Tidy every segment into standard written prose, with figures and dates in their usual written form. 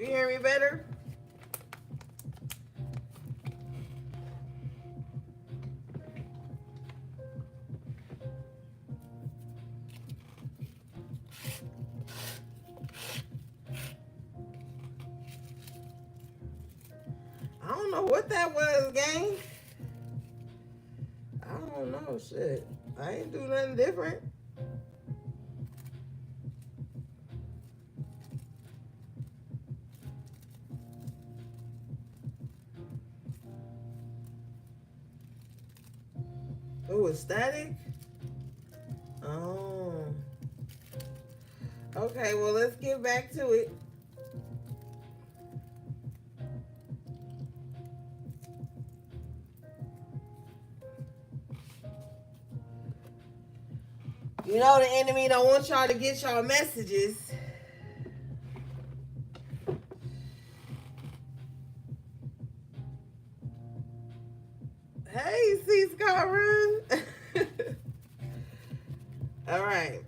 You hear me better? I don't know what that was, gang. I don't know, shit. I ain't do nothing different. It was static? Oh. Okay, well, let's get back to it. You know the enemy don't want y'all to get y'all messages. Hey, C. Scott Run. All right.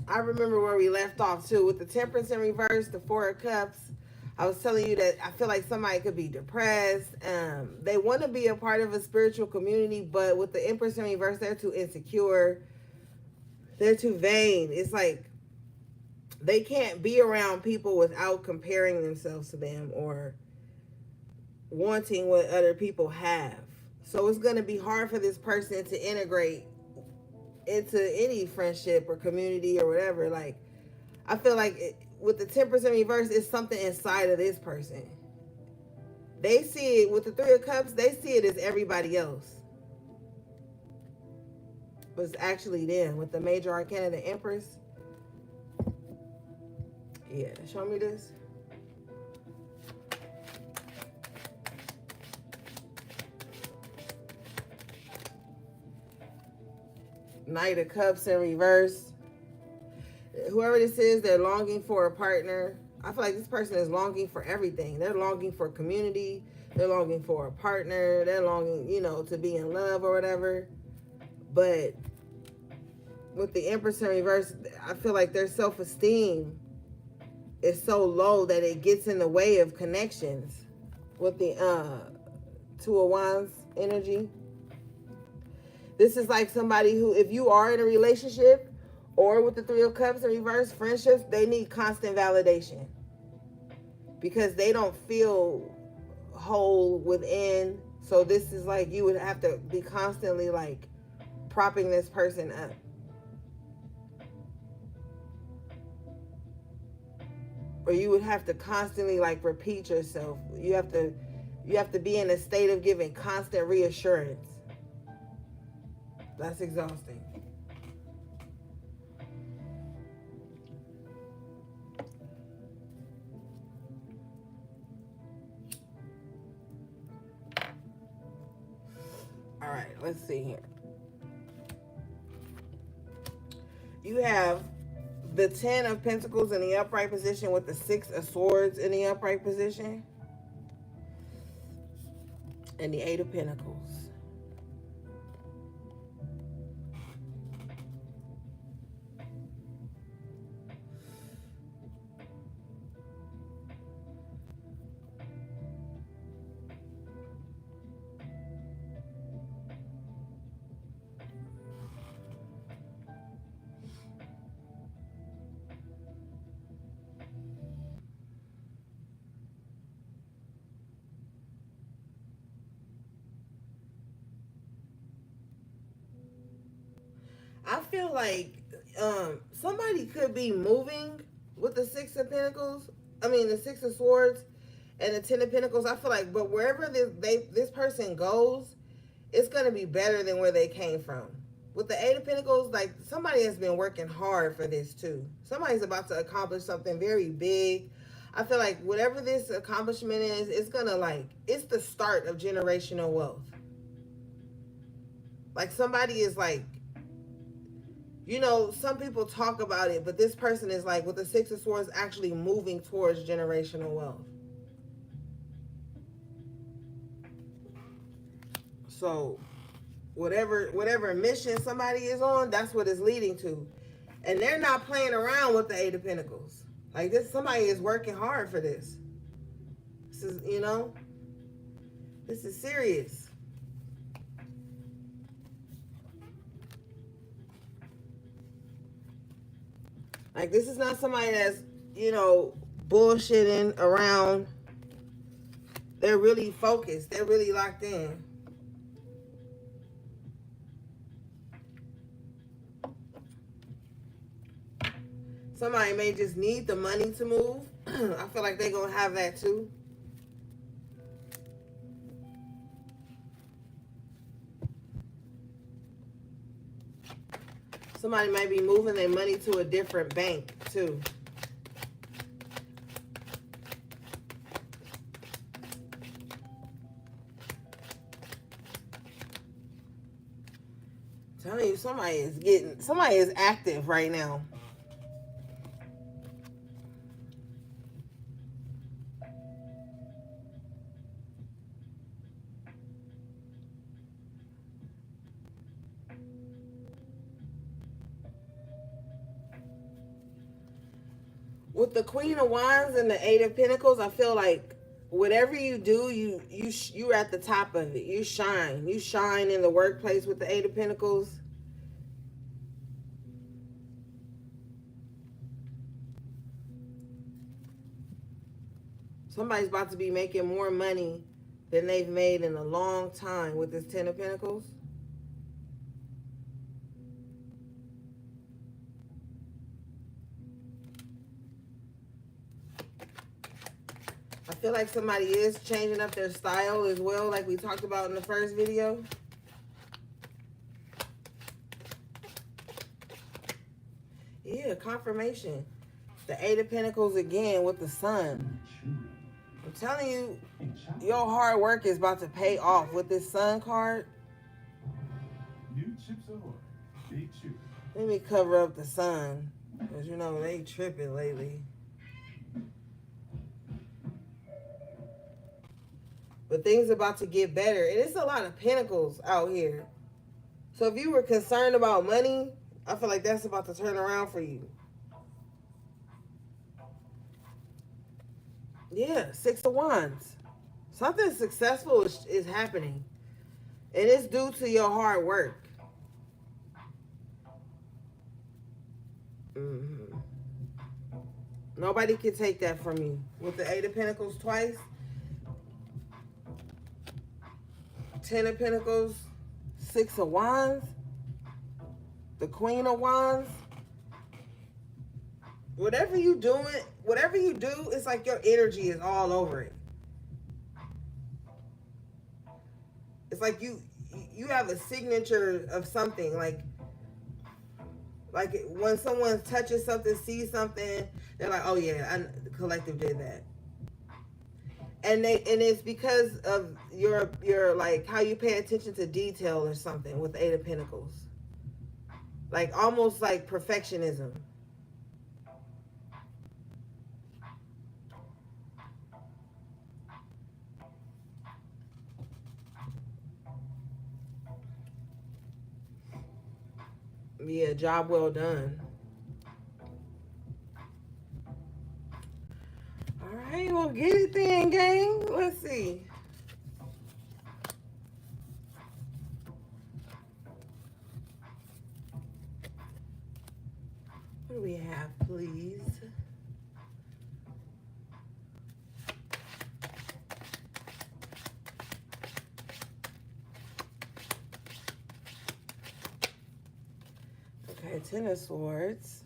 I remember where we left off too with the Temperance in reverse, the Four of Cups. I was telling you that I feel like somebody could be depressed. They want to be a part of a spiritual community, but with the Empress in reverse, they're too insecure. They're too vain. It's like they can't be around people without comparing themselves to them or wanting what other people have. So it's going to be hard for this person to integrate into any friendship or community or whatever. Like, I feel like with the Temperance in reverse, it's something inside of this person. They see it with the Three of Cups, they see it as everybody else. But it's actually them. With the Major Arcana, the Empress. Yeah, show me this. Knight of Cups in reverse. Whoever this is, they're longing for a partner. I feel like this person is longing for everything. They're longing for community. They're longing for a partner. They're longing, to be in love or whatever. But with the Empress in reverse, I feel like their self-esteem is so low that it gets in the way of connections. With the Two of Wands energy. This is like somebody who, if you are in a relationship or with the Three of Cups in reverse, friendships, they need constant validation because they don't feel whole within. So this is like you would have to be constantly like propping this person up. Or you would have to constantly like repeat yourself. You have to be in a state of giving constant reassurance. That's exhausting. All right, let's see here. You have the 10 of Pentacles in the upright position with the 6 of Swords in the upright position. And the 8 of Pentacles. I feel like somebody could be moving with the 6 of Pentacles. I mean, the 6 of Swords and the 10 of Pentacles. I feel like, but wherever this person goes, it's going to be better than where they came from. With the 8 of Pentacles, like somebody has been working hard for this too. Somebody's about to accomplish something very big. I feel like whatever this accomplishment is, it's going to it's the start of generational wealth. Like somebody is like, some people talk about it, but this person is like, with the 6 of Swords, actually moving towards generational wealth. So whatever mission somebody is on, that's what it's leading to. And they're not playing around with the Eight of Pentacles. Like this, somebody is working hard for this. This is, you know, this is serious. Like this is not somebody that's, you know, bullshitting around. They're really focused. They're really locked in. Somebody may just need the money to move. I feel like they're going to have that too. Somebody might be moving their money to a different bank too. I'm telling you, somebody is active right now. With the Queen of Wands and the Eight of Pentacles, I feel like whatever you do, you're at the top of it. You shine. You shine in the workplace with the Eight of Pentacles. Somebody's about to be making more money than they've made in a long time with this Ten of Pentacles. I feel like somebody is changing up their style as well, like we talked about in the first video. Yeah, confirmation. The Eight of Pentacles again with the Sun. I'm telling you, your hard work is about to pay off with this Sun card. Let me cover up the Sun, because you know they tripping lately. But things about to get better. And it's a lot of pentacles out here. So if you were concerned about money, I feel like that's about to turn around for you. Yeah, Six of Wands. Something successful is happening. And it's due to your hard work. Mm-hmm. Nobody can take that from you. With the Eight of Pentacles twice. Ten of Pentacles. Six of Wands. The Queen of Wands. Whatever you do, it's like your energy is all over it. It's like you have a signature of something. Like when someone touches something, sees something, they're like, oh yeah, the collective did that. And it's because of your like how you pay attention to detail or something with the Eight of Pentacles. Like almost like perfectionism. Yeah, job well done. All right, well, get it then, gang. Let's see. What do we have, please? Okay, Ten of Swords.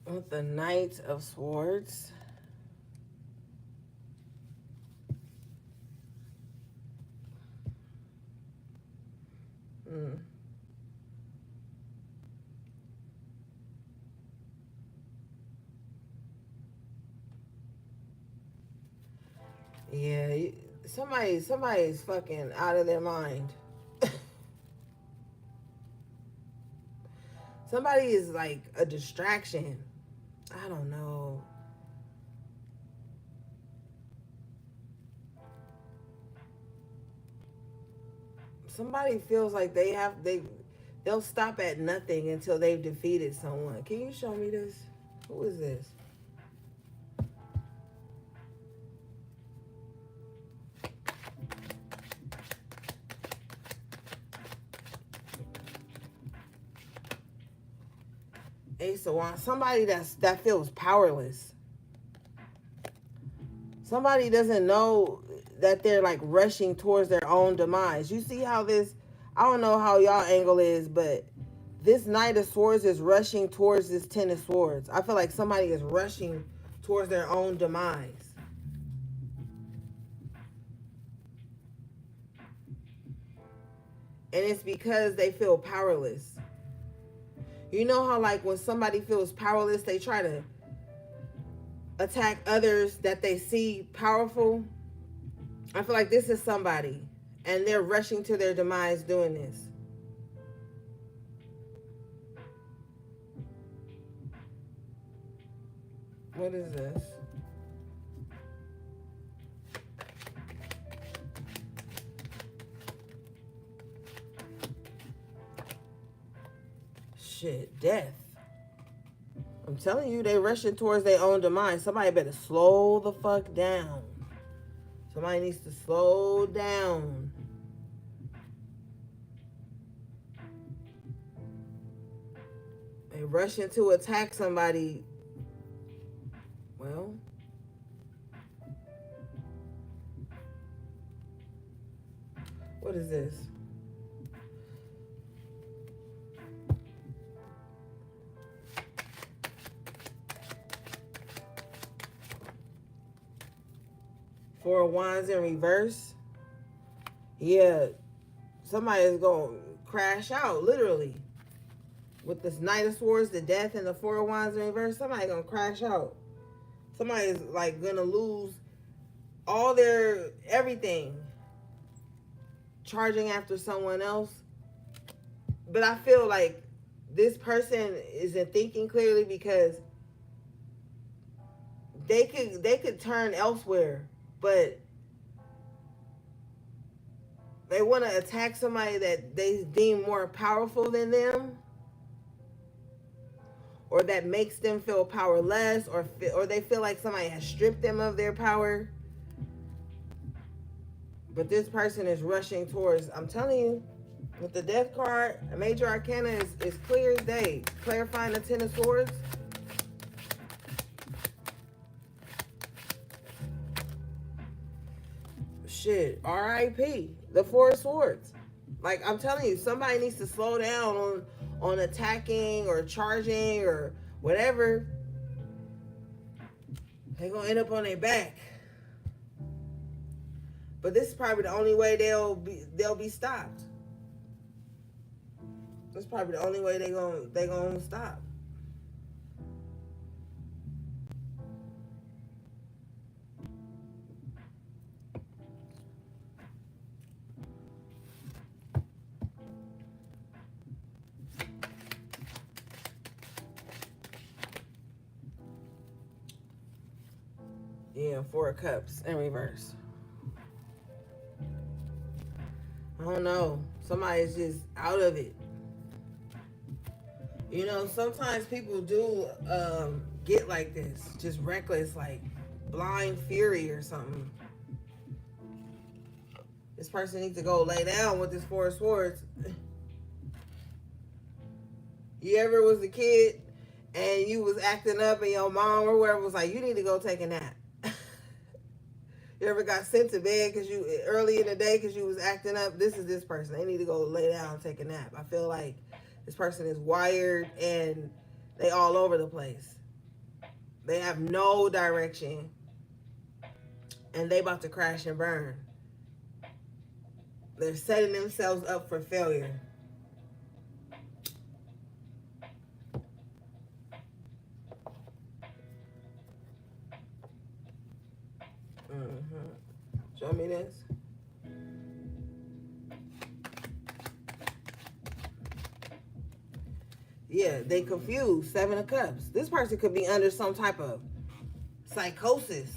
With the Knight of Swords. Yeah, somebody's fucking out of their mind. Somebody is like a distraction. I don't know. Somebody feels like they They'll stop at nothing until they've defeated someone. Can you show me this? Who is this? Ace of Wands. Somebody that feels powerless. Somebody doesn't know that they're like rushing towards their own demise. You see how this, I don't know how y'all angle is, but this Knight of Swords is rushing towards this Ten of Swords. I feel like somebody is rushing towards their own demise. And it's because they feel powerless. You know how like when somebody feels powerless, they try to attack others that they see powerful? I feel like this is somebody, and they're rushing to their demise doing this. What is this? Shit, death. I'm telling you, they rushing towards their own demise. Somebody better slow the fuck down. Somebody needs to slow down. They rushing to attack somebody. Well, what is this? Four of Wands in reverse. Yeah, somebody is going to crash out, literally. With this Knight of Swords, the death, and the Four of Wands in reverse, somebody going to crash out. Somebody is like going to lose all their everything charging after someone else. But I feel like this person isn't thinking clearly because they could turn elsewhere, but they want to attack somebody that they deem more powerful than them, or that makes them feel powerless, or they feel like somebody has stripped them of their power. But this person is rushing towards, I'm telling you, with the Death card, a major arcana is clear as day, clarifying the Ten of Swords. Shit, R.I.P. the Four of Swords. Like, I'm telling you, somebody needs to slow down on attacking or charging or whatever. They're gonna end up on their back. But this is probably the only way they'll be stopped. That's probably the only way they gonna stop. Yeah, Four of Cups in reverse. I don't know. Somebody's just out of it. You know, sometimes people do get like this, just reckless, like blind fury or something. This person needs to go lay down with this Four of Swords. You ever was a kid and you was acting up and your mom or whoever was like, you need to go take a nap? You ever got sent to bed because you early in the day because you was acting up? This is this person. They need to go lay down and take a nap. I feel like this person is wired and they all over the place. They have no direction and they about to crash and burn. They're setting themselves up for failure. Show me this. Yeah, they confused. Seven of Cups. This person could be under some type of psychosis.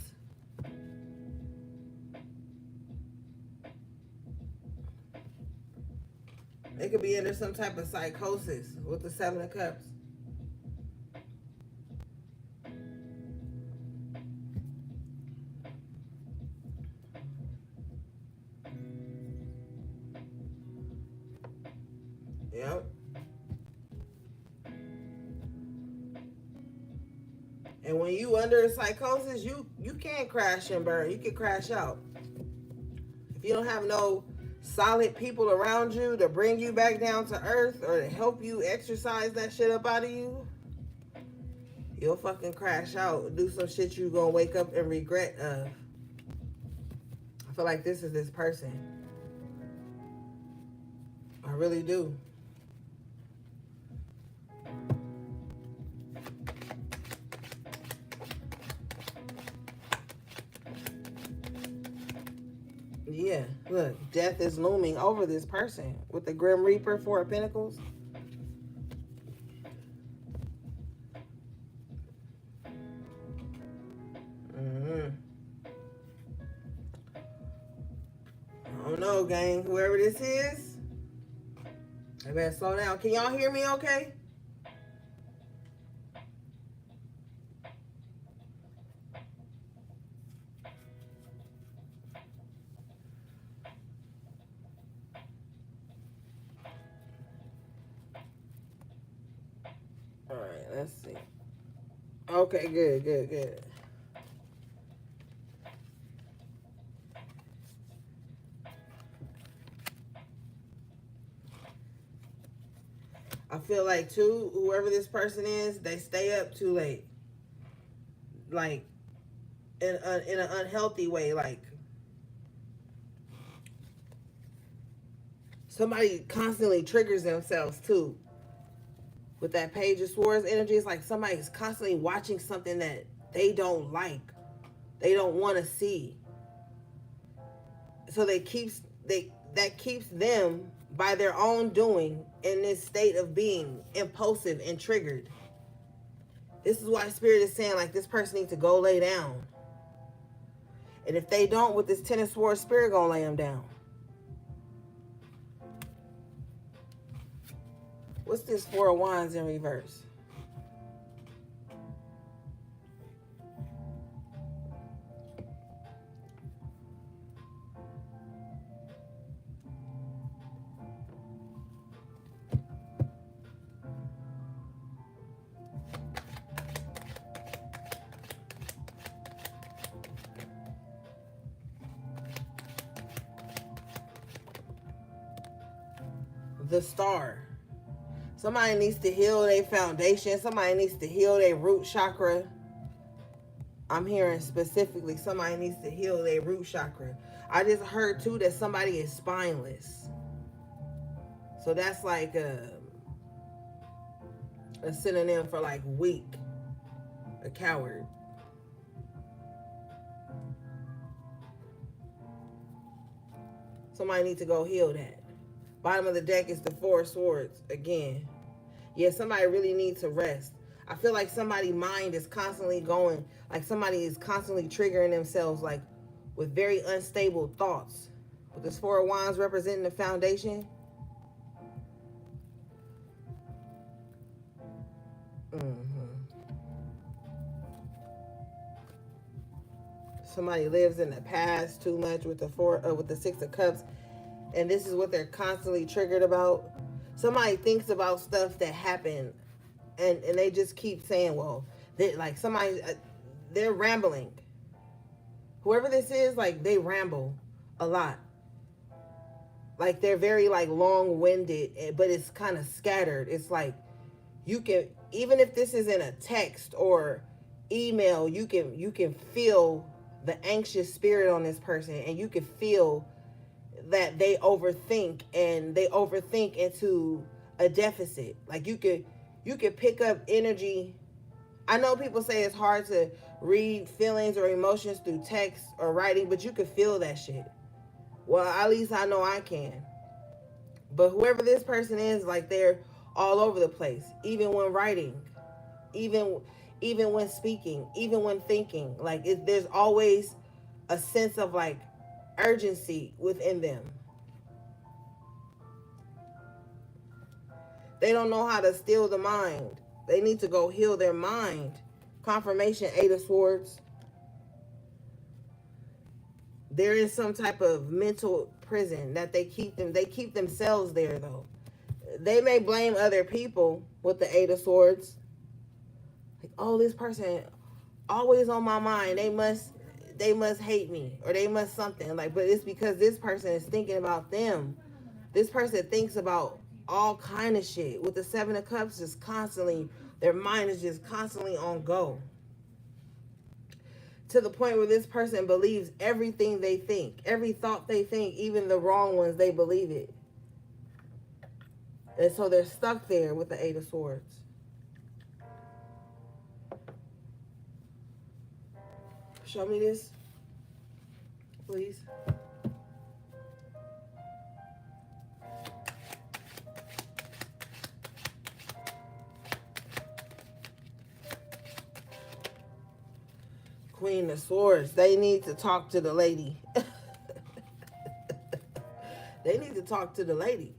They could be under some type of psychosis with the Seven of Cups. Yep. And when you under a psychosis, you can't crash and burn. You can crash out. If you don't have no solid people around you to bring you back down to earth or to help you exercise that shit up out of you, you'll fucking crash out. Do some shit you gonna wake up and regret of. I feel like this is this person. I really do. Yeah, look, death is looming over this person with the Grim Reaper, Four of Pentacles. I don't know, gang. Whoever this is, I better slow down. Can y'all hear me okay? All right, let's see. Okay, good. I feel like, too, whoever this person is, they stay up too late. Like, in an unhealthy way. Like, somebody constantly triggers themselves, too. With that Page of Swords energy, it's like somebody's constantly watching something that they don't like. They don't want to see. So that keeps them, by their own doing, in this state of being impulsive and triggered. This is why Spirit is saying, like, this person needs to go lay down. And if they don't, with this Ten of Swords, Spirit gonna lay them down. What's this Four of Wands in reverse? The Star. Somebody needs to heal their foundation. Somebody needs to heal their root chakra. I'm hearing specifically somebody needs to heal their root chakra. I just heard, too, that somebody is spineless. So that's like a synonym for, like, weak. A coward. Somebody needs to go heal that. Bottom of the deck is the Four of Swords again. Yeah, somebody really needs to rest. I feel like somebody's mind is constantly going, like somebody is constantly triggering themselves, like with very unstable thoughts. With this Four of Wands representing the foundation. Somebody lives in the past too much with the Six of Cups, and this is what they're constantly triggered about. Somebody thinks about stuff that happened, and they just keep saying, well, like somebody, they're rambling. Whoever this is, like, they ramble a lot. Like, they're very, like, long-winded, but it's kind of scattered. It's like, you can, even if this is in a text or email, you can feel the anxious spirit on this person, and you can feel that they overthink into a deficit. Like, you could pick up energy. I know people say it's hard to read feelings or emotions through text or writing, but you could feel that shit. Well, at least I know I can. But whoever this person is, like, they're all over the place, even when writing, even when speaking, even when thinking. Like, there's always a sense of, like, urgency within them. They don't know how to steal the mind. They need to go heal their mind. Confirmation, 8 of Swords. They're in some type of mental prison that they keep themselves there, though. They may blame other people with the 8 of Swords. Like, oh, this person always on my mind. They must hate me, or they must something. Like, but it's because this person is thinking about them. This person thinks about all kind of shit. With the 7 of Cups, just constantly, their mind is just constantly on go. To the point where this person believes everything they think. Every thought they think, even the wrong ones, they believe it. And so they're stuck there with the 8 of Swords. Show me this, please. Queen of Swords. They need to talk to the lady. They need to talk to the lady.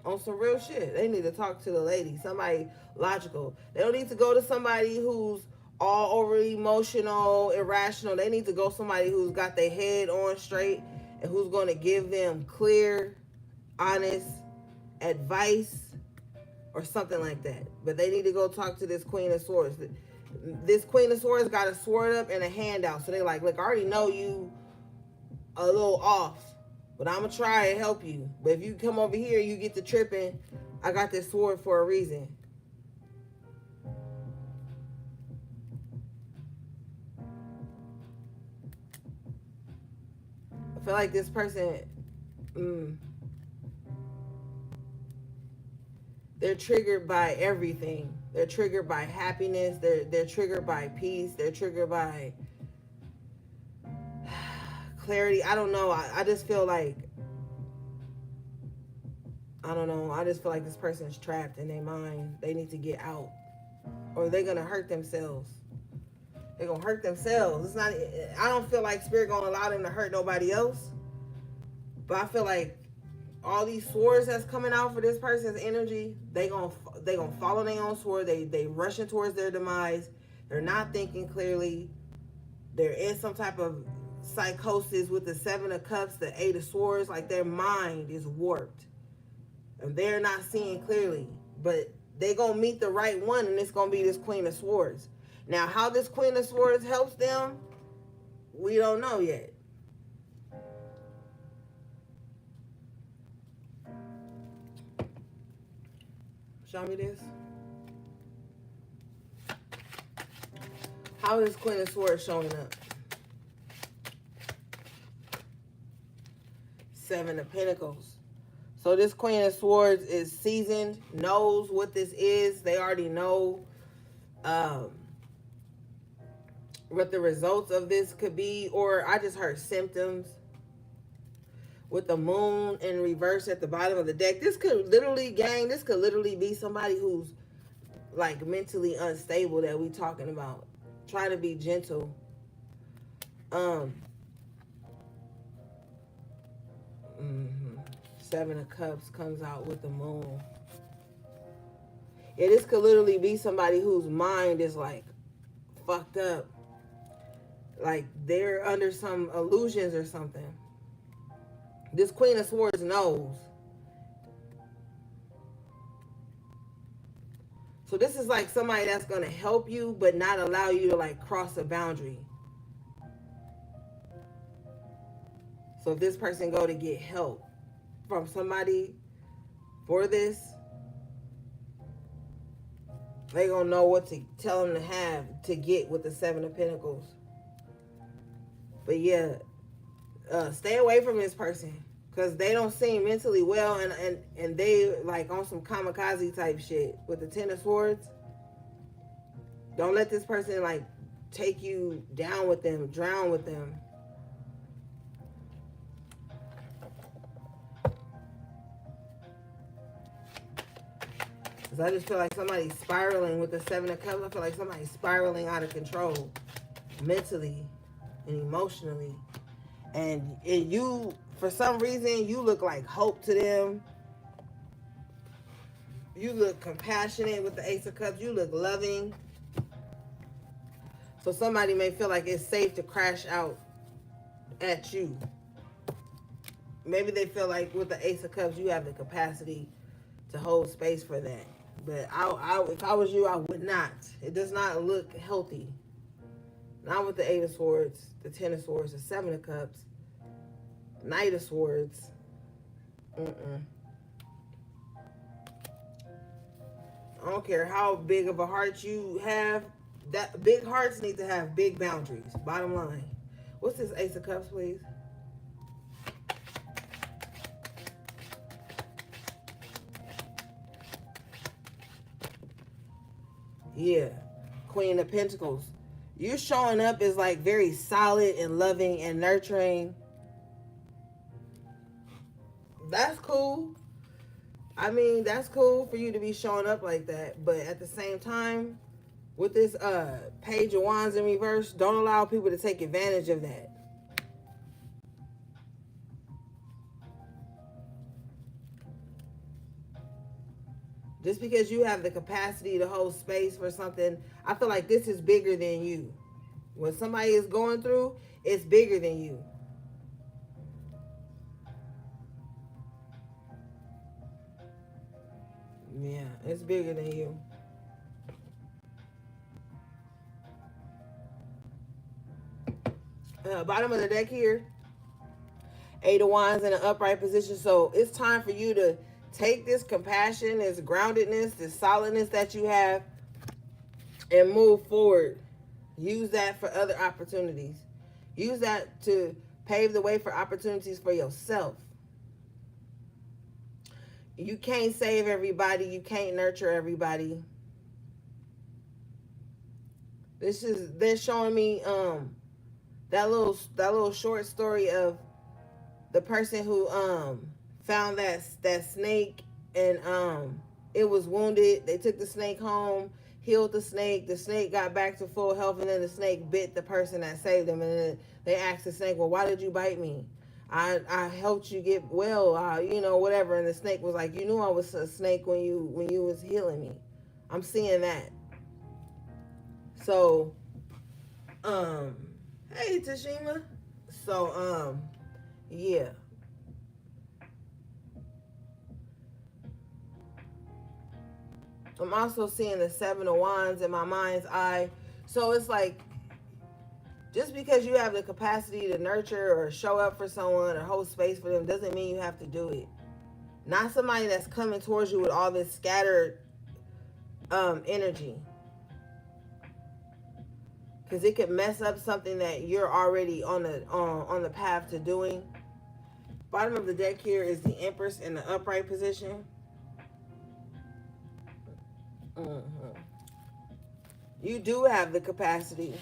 On some real shit. They need to talk to the lady. Somebody logical. They don't need to go to somebody who's all over emotional, irrational. They need to go somebody who's got their head on straight and who's going to give them clear, honest advice or something like that. But they need to go talk to this Queen of Swords. This Queen of Swords got a sword up and a hand out. So they're like, look, I already know you a little off, but I'm going to try and help you. But if you come over here, you get to tripping, I got this sword for a reason. I feel like this person, they're triggered by everything. They're triggered by happiness. They're triggered by peace. They're triggered by clarity. I don't know. I just feel like, I don't know. I just feel like this person's trapped in their mind. They need to get out, or they're going to hurt themselves. They're going to hurt themselves. It's not, I don't feel like Spirit going to allow them to hurt nobody else. But I feel like all these swords that's coming out for this person's energy, they gonna fall on their own sword. They rushing towards their demise. They're not thinking clearly. They're in some type of psychosis with the 7 of Cups, the 8 of Swords. Like, their mind is warped, and they're not seeing clearly. But they gonna meet the right one, and it's gonna be this Queen of Swords. Now, how this Queen of Swords helps them, we don't know yet. Show me this. How is Queen of Swords showing up? 7 of Pentacles. So this Queen of Swords is seasoned, knows what this is. They already know what the results of this could be. Or I just heard symptoms. With the moon in reverse at the bottom of the deck. This could literally, gang, this could literally be somebody who's like mentally unstable that we talking about. Try to be gentle. 7 of Cups comes out with the moon. Yeah, this could literally be somebody whose mind is like fucked up. Like they're under some illusions or something. This Queen of Swords knows. So this is like somebody that's going to help you, but not allow you to like cross a boundary. So if this person go to get help from somebody for this, they going to know what to tell them to have to get with the 7 of Pentacles. But yeah, stay away from this person, because they don't seem mentally well, and they like on some kamikaze type shit with the 10 of Swords. Don't let this person like take you down with them, drown with them. Because I just feel like somebody's spiraling with the 7 of Cups. I feel like somebody's spiraling out of control mentally and emotionally. And you, for some reason, you look like hope to them. You look compassionate with the Ace of Cups. You look loving. So somebody may feel like it's safe to crash out at you. Maybe they feel like with the Ace of Cups, you have the capacity to hold space for that. But if I was you, I would not. It does not look healthy. Not with the Eight of Swords, the Ten of Swords, the Seven of Cups, Knight of Swords. I don't care how big of a heart you have. That big hearts need to have big boundaries. Bottom line. What's this Ace of Cups, please? Yeah. Queen of Pentacles. You showing up is like very solid and loving and nurturing. That's cool. I mean, that's cool for you to be showing up like that. But at the same time, with this Page of Wands in reverse, don't allow people to take advantage of that. Just because you have the capacity to hold space for something, I feel like this is bigger than you. What somebody is going through, it's bigger than you. Yeah, it's bigger than you. Bottom of the deck here, Eight of Wands in an upright position. So it's time for you to take this compassion, this groundedness, this solidness that you have, and move forward. Use that for other opportunities. Use that to pave the way for opportunities for yourself. You can't save everybody. You can't nurture everybody. They're showing me that little short story of the person who found that snake, and it was wounded. They took the snake home, healed the snake. The snake got back to full health, and then the snake bit the person that saved them. And then they asked the snake, well, why did you bite me? I helped you get well, whatever. And the snake was like, you knew I was a snake when you was healing me. I'm seeing that. So, hey Tashima. So, yeah. I'm also seeing the Seven of Wands in my mind's eye. So it's like, just because you have the capacity to nurture or show up for someone or hold space for them doesn't mean you have to do it. Not somebody that's coming towards you with all this scattered energy. Because it could mess up something that you're already on the path to doing. Bottom of the deck here is the Empress in the upright position. You do have the capacity.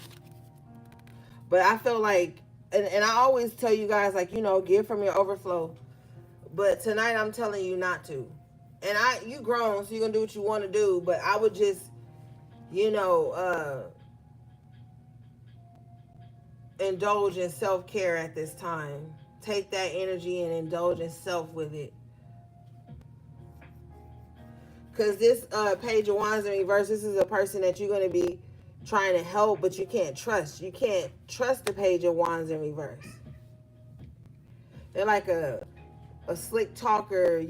But I feel like, and I always tell you guys, like, give from your overflow. But tonight I'm telling you not to. And you grown, so you're going to do what you want to do. But I would just, indulge in self-care at this time. Take that energy and indulge in self with it. Because this Page of Wands in reverse, this is a person that you're going to be trying to help, but you can't trust. You can't trust the Page of Wands in reverse. They're like a slick talker,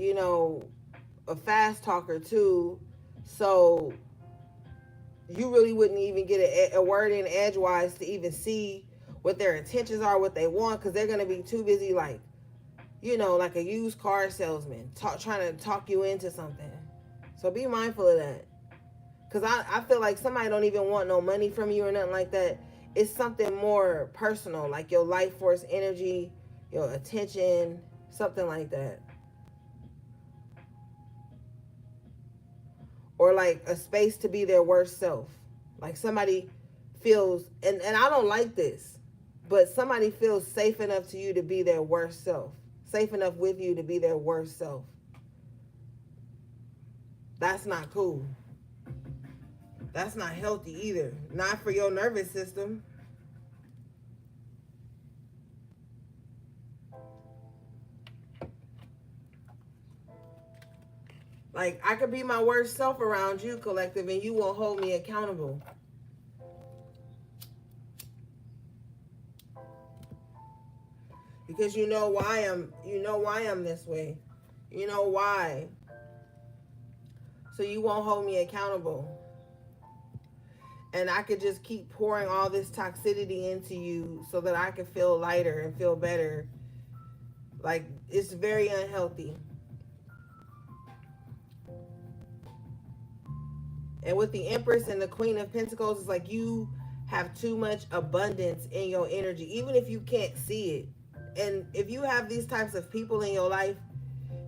a fast talker too. So you really wouldn't even get a word in edgewise to even see what their intentions are, what they want, because they're going to be too busy, like, like a used car salesman, trying to talk you into something. So be mindful of that. Because I feel like somebody don't even want no money from you or nothing like that. It's something more personal, like your life force energy, your attention, something like that. Or like a space to be their worst self. Like somebody feels, and I don't like this, but somebody feels safe enough to you to be their worst self. Safe enough with you to be their worst self. That's not cool. That's not healthy either. Not for your nervous system. Like, I could be my worst self around you, collective, and you won't hold me accountable. Because you know why I'm this way. You know why. So you won't hold me accountable. And I could just keep pouring all this toxicity into you so that I can feel lighter and feel better. Like, it's very unhealthy. And with the Empress and the Queen of Pentacles, it's like you have too much abundance in your energy, even if you can't see it. And if you have these types of people in your life,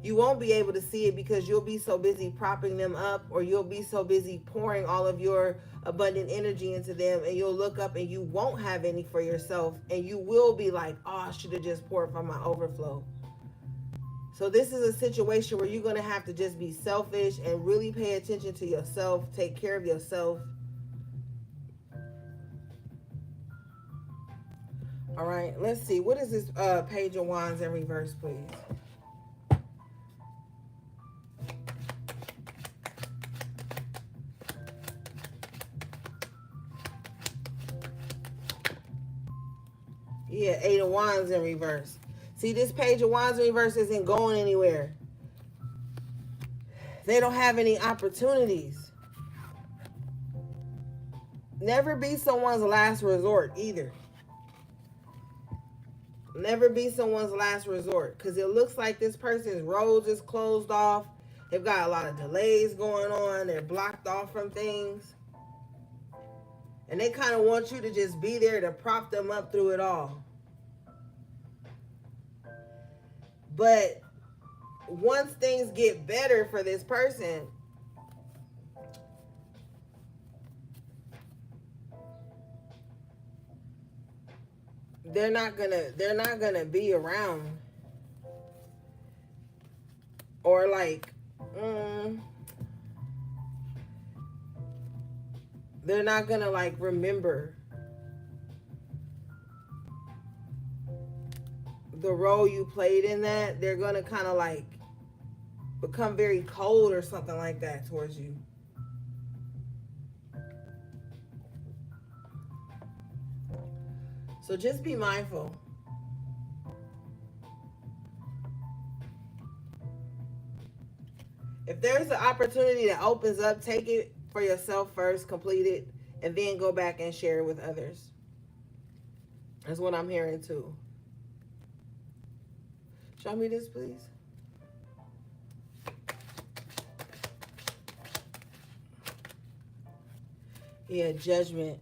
you won't be able to see it because you'll be so busy propping them up, or you'll be so busy pouring all of your abundant energy into them, and you'll look up and you won't have any for yourself, and you will be like, oh, I should have just poured from my overflow. So this is a situation where you're going to have to just be selfish and really pay attention to yourself, take care of yourself. All right, let's see. What is this Page of Wands in reverse, please? Yeah, Eight of Wands in reverse. See, this Page of Wands in reverse isn't going anywhere. They don't have any opportunities. Never be someone's last resort either. Never be someone's last resort, because it looks like this person's roads is closed off. They've got a lot of delays going on. They're blocked off from things. And they kind of want you to just be there to prop them up through it all. But once things get better for this person, they're not gonna be around, or like they're not gonna like remember the role you played in that. They're gonna kind of like become very cold or something like that towards you. So just be mindful. If there's an opportunity that opens up, take it for yourself first, complete it, and then go back and share it with others. That's what I'm hearing too. Show me this, please. Yeah, Judgment.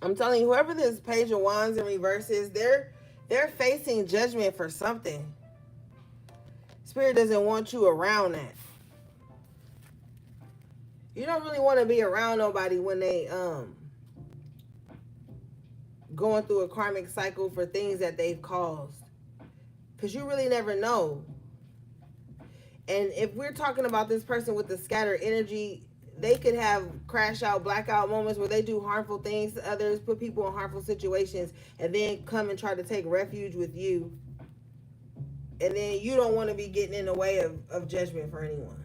I'm telling you, whoever this Page of Wands in reverse is, they're facing judgment for something. Spirit doesn't want you around that. You don't really want to be around nobody when they going through a karmic cycle for things that they've caused, because you really never know. And if we're talking about this person with the scattered energy, they could have crash out, blackout moments where they do harmful things to others, put people in harmful situations, and then come and try to take refuge with you. And then you don't want to be getting in the way of judgment for anyone.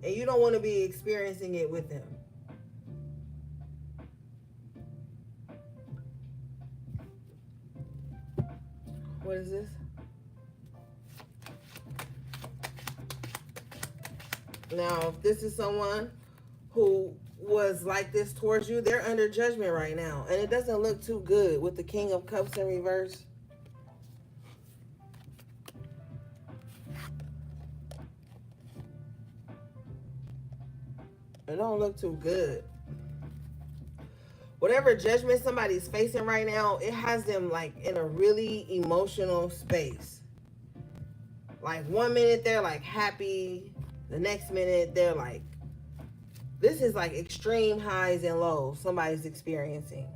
And you don't want to be experiencing it with them. What is this? Now, if this is someone who was like this towards you, they're under judgment right now. And it doesn't look too good with the King of Cups in reverse. It don't look too good. Whatever judgment somebody's facing right now, it has them like in a really emotional space. Like 1 minute they're like happy, the next minute they're like, this is like extreme highs and lows somebody's experiencing.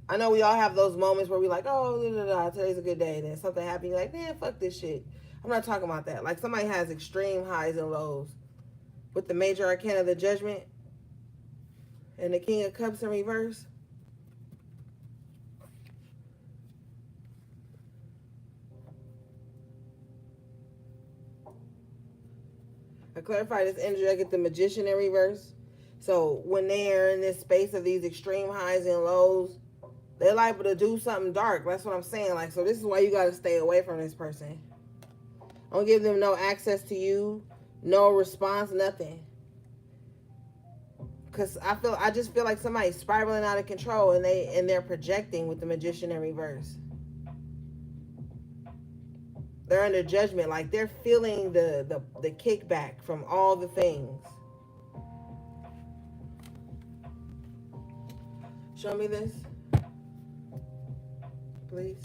I know we all have those moments where we're like, oh, today's a good day. Then something happens, you're like, man, fuck this shit. I'm not talking about that. Like somebody has extreme highs and lows. With the Major Arcana of the Judgment and the King of Cups in reverse. clarify this energy, I get the Magician in reverse. So when they're in this space of these extreme highs and lows, they're liable to do something dark. That's what I'm saying. Like, so this is why you got to stay away from this person. Don't give them no access to you, no response, nothing. Because I just feel like somebody's spiraling out of control, and they're projecting with the Magician in reverse. They're under judgment, like they're feeling the kickback from all the things. Show me this, please.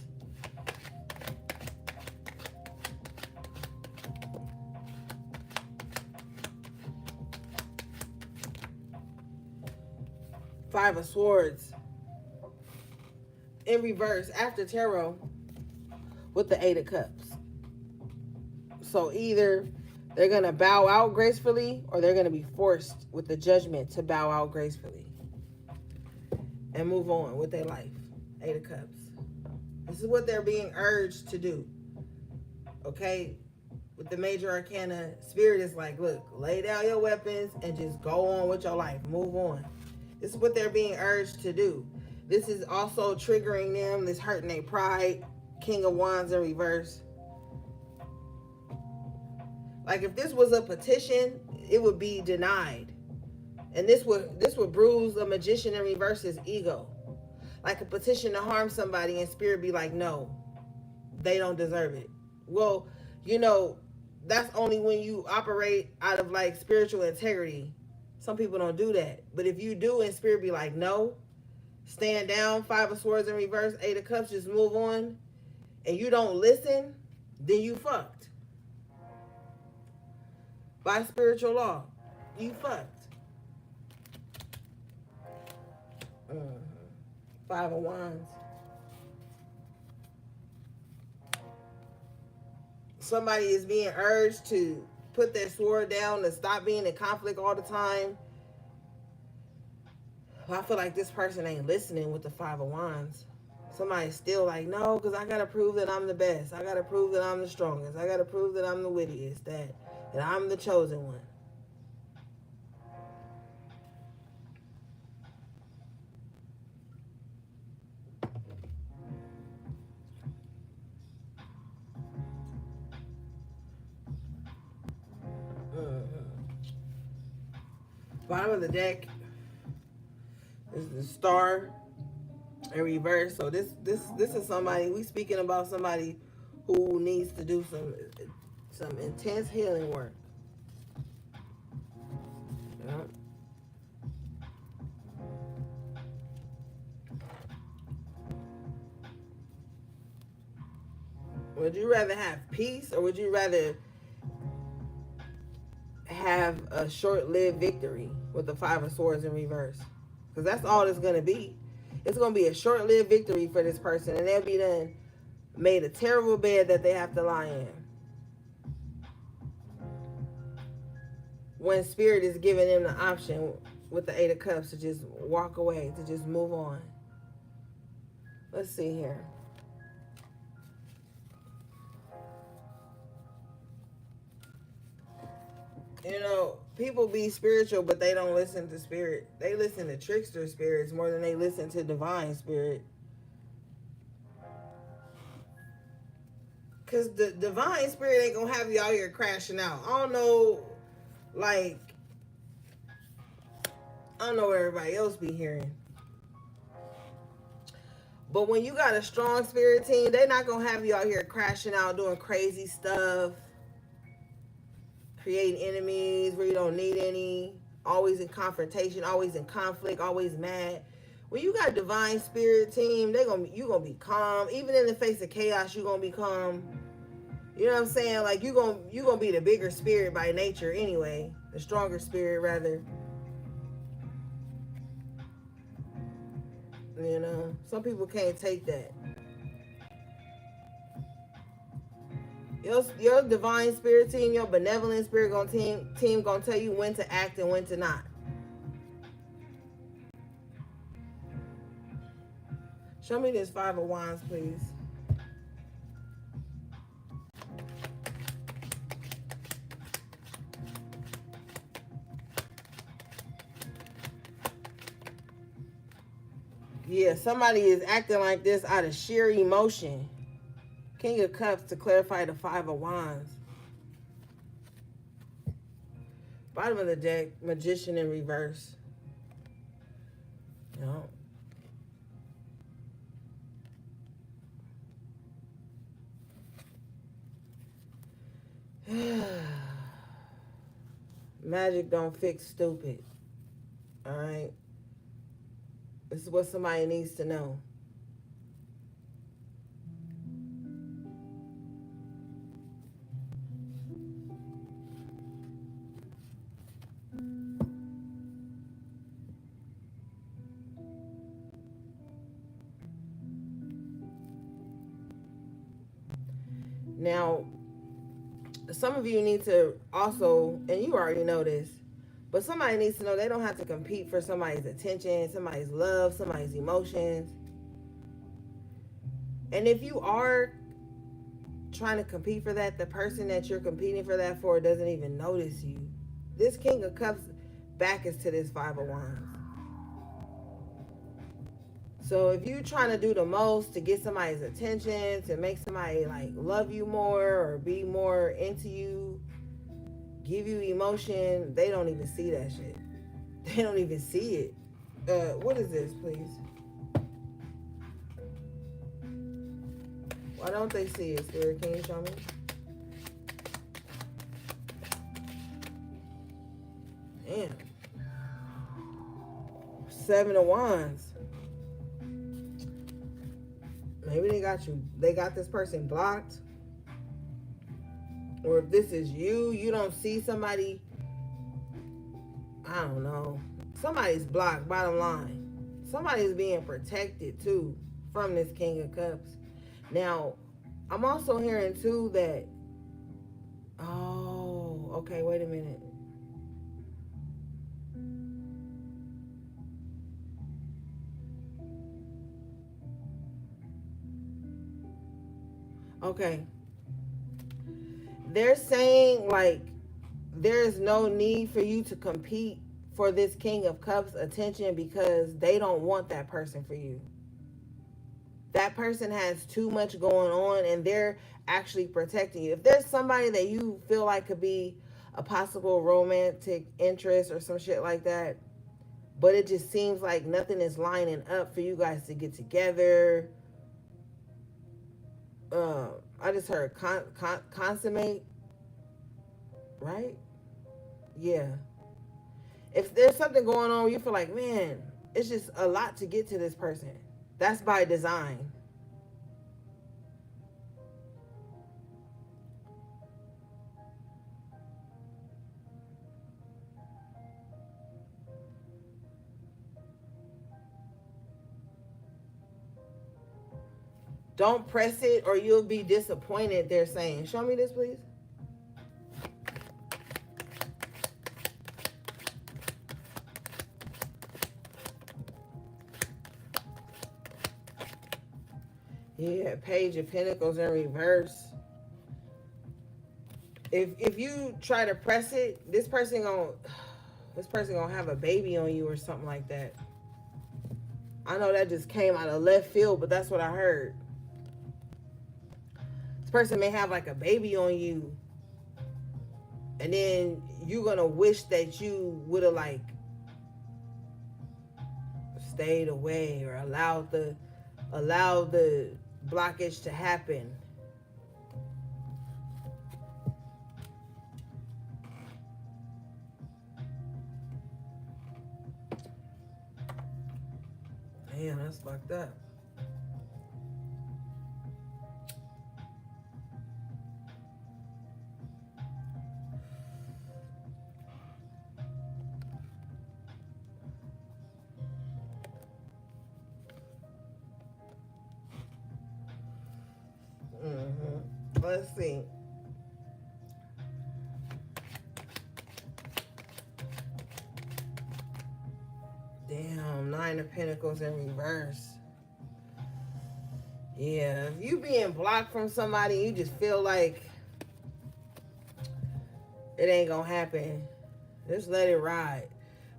Five of Swords in reverse after tarot with the Eight of Cups. So either they're going to bow out gracefully, or they're going to be forced with the Judgment to bow out gracefully and move on with their life. Eight of Cups. This is what they're being urged to do. Okay? With the Major Arcana, Spirit is like, look, lay down your weapons and just go on with your life. Move on. This is what they're being urged to do. This is also triggering them. This hurting their pride. King of Wands in reverse. Like, if this was a petition, it would be denied. And this would bruise a Magician in reverse's ego. Like a petition to harm somebody, and Spirit be like, no, they don't deserve it. Well, you know, that's only when you operate out of like spiritual integrity. Some people don't do that. But if you do, and Spirit be like, no, stand down, Five of Swords in reverse, Eight of Cups, just move on, and you don't listen, then you fucked. By spiritual law, you fucked. Five of Wands. Somebody is being urged to put their sword down, to stop being in conflict all the time. I feel like this person ain't listening with the Five of Wands. Somebody's still like, no, because I got to prove that I'm the best. I got to prove that I'm the strongest. I got to prove that I'm the wittiest, that I'm the chosen one. Bottom of the deck is the Star in reverse. So this is somebody, we speaking about somebody who needs to do some intense healing work. Yeah. Would you rather have peace, or would you rather have a short-lived victory with the Five of Swords in reverse? Because that's all it's going to be. It's going to be a short-lived victory for this person, and they'll be done made a terrible bed that they have to lie in. When Spirit is giving them the option with the Eight of Cups to just walk away, to just move on. Let's see here. You know, people be spiritual, but they don't listen to Spirit. They listen to trickster spirits more than they listen to divine Spirit. Because the divine Spirit ain't going to have you out here crashing out. I don't know what everybody else be hearing. But when you got a strong Spirit team, they're not going to have you out here crashing out, doing crazy stuff, creating enemies where you don't need any, always in confrontation, always in conflict, always mad. When you got divine Spirit team, you gonna be calm. Even in the face of chaos, you gonna be calm. You know what I'm saying? Like, you gonna be the bigger spirit by nature anyway. The stronger spirit, rather. You know, some people can't take that. Your divine Spirit team, your benevolent spirit team gonna tell you when to act and when to not. Show me this Five of Wands, please. Yeah, somebody is acting like this out of sheer emotion. King of Cups to clarify the Five of Wands. Bottom of the deck, Magician in reverse. You know. Magic don't fix stupid. All right. This is what somebody needs to know. Now, some of you need to also, and you already know this, but somebody needs to know they don't have to compete for somebody's attention, somebody's love, somebody's emotions. And if you are trying to compete for that, the person that you're competing for that for doesn't even notice you. This King of Cups back is to this Five of Wands. So if you're trying to do the most to get somebody's attention, to make somebody like love you more or be more into you, give you emotion, they don't even see that shit. They don't even see it. What is this, please? Why don't they see it, Spirit? Can you show me? Damn. Seven of Wands. Maybe they got this person blocked. Or if this is you, you don't see somebody, I don't know. Somebody's blocked, bottom line. Somebody's being protected too from this King of Cups. Now, I'm also hearing too that, oh, okay, wait a minute. Okay. They're saying like there's no need for you to compete for this King of Cups attention because they don't want that person for you. That person has too much going on and they're actually protecting you. If there's somebody that you feel like could be a possible romantic interest or some shit like that, but it just seems like nothing is lining up for you guys to get together. I just heard consummate, right? Yeah. If there's something going on, you feel like, man, it's just a lot to get to this person. That's by design. Don't press it or you'll be disappointed, they're saying. Show me this, please. Yeah, Page of Pentacles in reverse. If you try to press it, this person gonna have a baby on you or something like that. I know that just came out of left field, but that's what I heard. This person may have like a baby on you, and then you're gonna wish that you would have like stayed away or allowed the blockage to happen. Damn, that's fucked up. Let's see. Damn, Nine of Pentacles in reverse. Yeah, if you being blocked from somebody, you just feel like it ain't gonna happen. Just let it ride.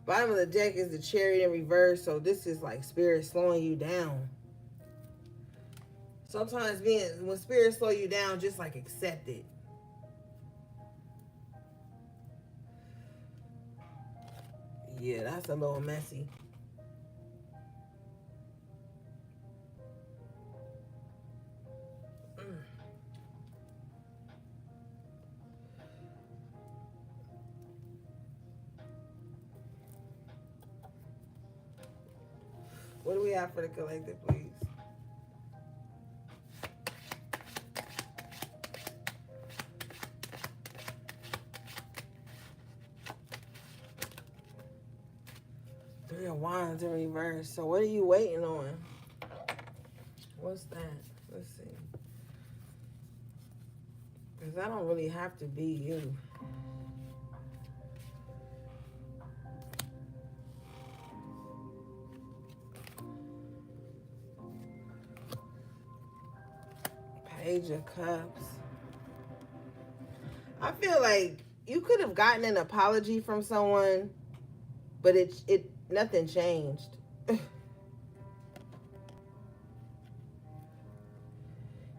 Bottom of the deck is the Chariot in reverse. So this is like spirit slowing you down. Sometimes when spirit slow you down, just like accept it. Yeah, that's a little messy. What do we have for the collective, please? Three of Wands in reverse. So what are you waiting on? What's that? Let's see. Because I don't really have to be you. Page of Cups. I feel like you could have gotten an apology from someone, but it nothing changed.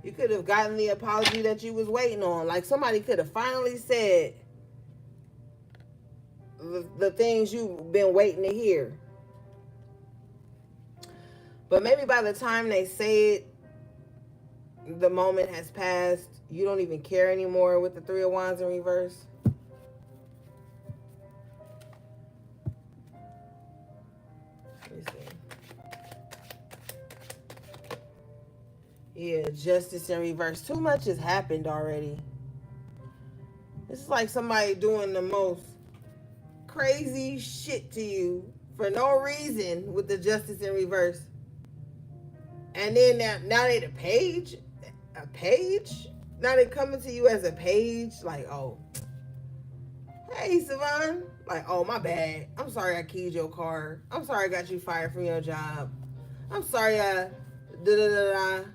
You could have gotten the apology that you was waiting on. Like somebody could have finally said the things you've been waiting to hear. But maybe by the time they say it, the moment has passed. You don't even care anymore with the Three of Wands in reverse. Let me see. Yeah, Justice in reverse. Too much has happened already. It's like somebody doing the most crazy shit to you for no reason with the Justice in reverse. And then now they the page? A page? Now they coming to you as a page? Like, oh, hey, Savon. Like, oh, my bad. I'm sorry I keyed your car. I'm sorry I got you fired from your job. I'm sorry I da-da-da-da.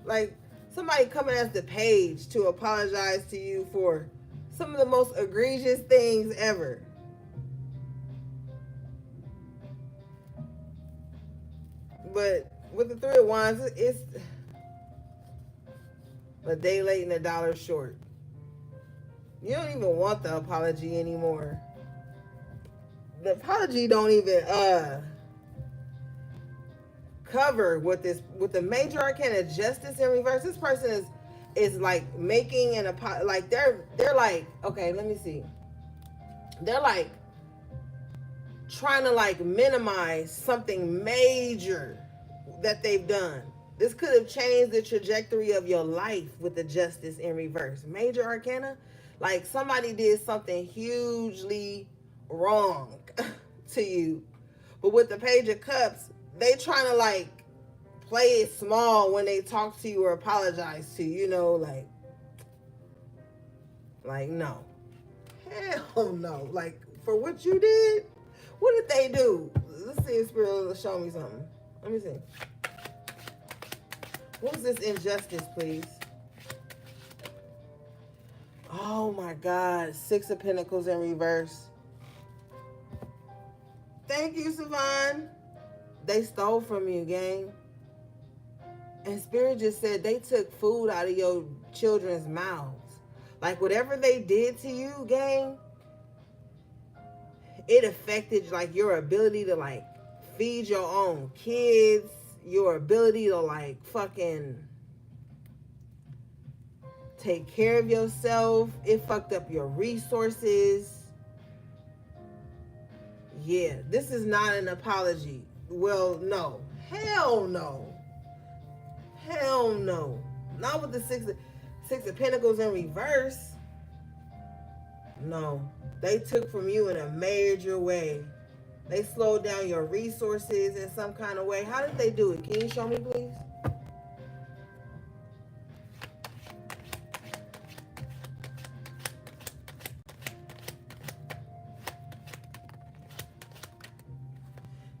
Like, somebody coming as the page to apologize to you for some of the most egregious things ever. But with the Three of Wands, it's a day late and a dollar short. You don't even want the apology anymore. The apology don't even cover with the Major Arcana Justice in reverse. This person is like making an apology. Like they're like, okay, let me see. They're like trying to like minimize something major that they've done. This could have changed the trajectory of your life with the Justice in reverse. Major Arcana, like somebody did something hugely wrong to you. But with the Page of Cups, they trying to like play it small when they talk to you or apologize to you, you know, like no. Hell no. Like for what you did, what did they do? Let's see if Spirit will show me something. Let me see. What was this injustice, please? Oh my God. Six of Pentacles in reverse. Thank you, Savon. They stole from you, gang. And Spirit just said they took food out of your children's mouths. Like whatever they did to you, gang, it affected like your ability to like feed your own kids, your ability to like fucking take care of yourself. It fucked up your resources. Yeah, this is not an apology. Well, no. Hell no. Hell no. Not with the six of Pentacles in reverse. No. They took from you in a major way. They slowed down your resources in some kind of way. How did they do it? Can you show me, please?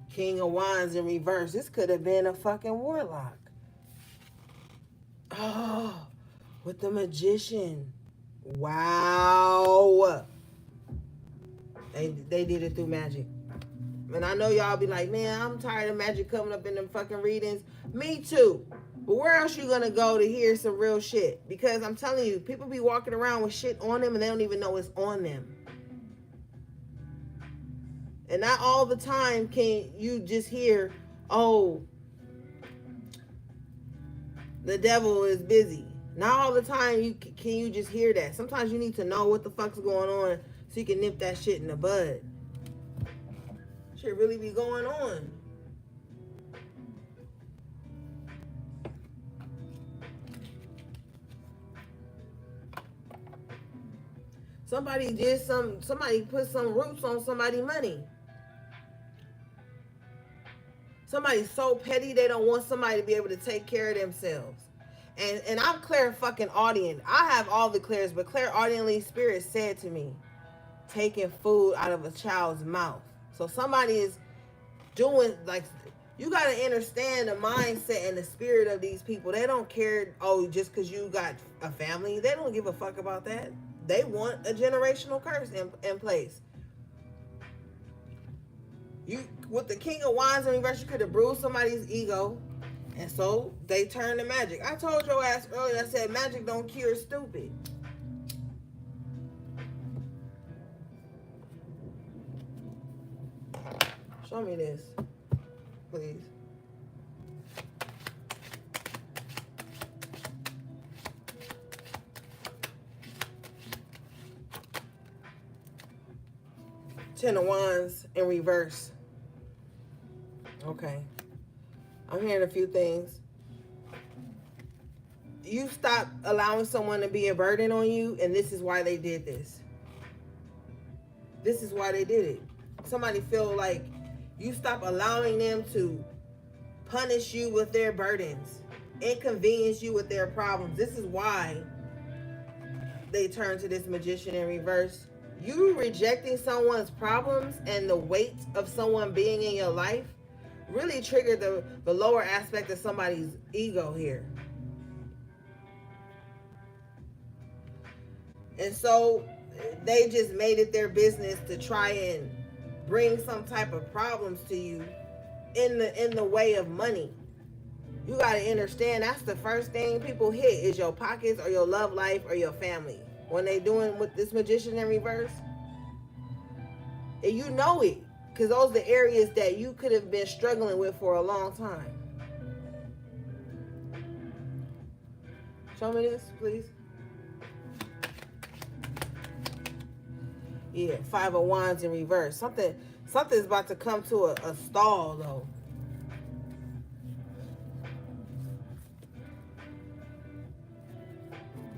King of Wands in reverse. This could have been a fucking warlock. Oh, with the Magician. Wow. They did it through magic. And I know y'all be like, man, I'm tired of magic coming up in them fucking readings. Me too. But where else you gonna go to hear some real shit? Because I'm telling you, people be walking around with shit on them and they don't even know it's on them. And not all the time can you just hear, oh, the devil is busy. Not all the time can you just hear that. Sometimes you need to know what the fuck's going on so you can nip that shit in the bud. Shit really be going on. Somebody put some roots on somebody's money. Somebody's so petty they don't want somebody to be able to take care of themselves. And I'm clairaudience. I have all the clairs, but clairaudiently spirit said to me, taking food out of a child's mouth. So somebody is doing, like, you got to understand the mindset and the spirit of these people. They don't care, oh, just because you got a family. They don't give a fuck about that. They want a generational curse in place. You, with the King of Wands in reverse, you could have bruised somebody's ego. And so they turn to magic. I told your ass earlier, I said magic don't cure stupid. Show me this, please. Ten of Wands in reverse. Okay. I'm hearing a few things. You stop allowing someone to be a burden on you, and this is why they did this. This is why they did it. Somebody feel like you stop allowing them to punish you with their burdens, inconvenience you with their problems. This is why they turn to this Magician in reverse. You rejecting someone's problems and the weight of someone being in your life really triggered the lower aspect of somebody's ego here. And so they just made it their business to try and bring some type of problems to you in the way of money. You got to understand that's the first thing people hit is your pockets or your love life or your family. When they doing with this Magician in reverse, and you know it, because those are the areas that you could have been struggling with for a long time. Show me this, please. Yeah, Five of Wands in reverse. Something's about to come to a stall, though.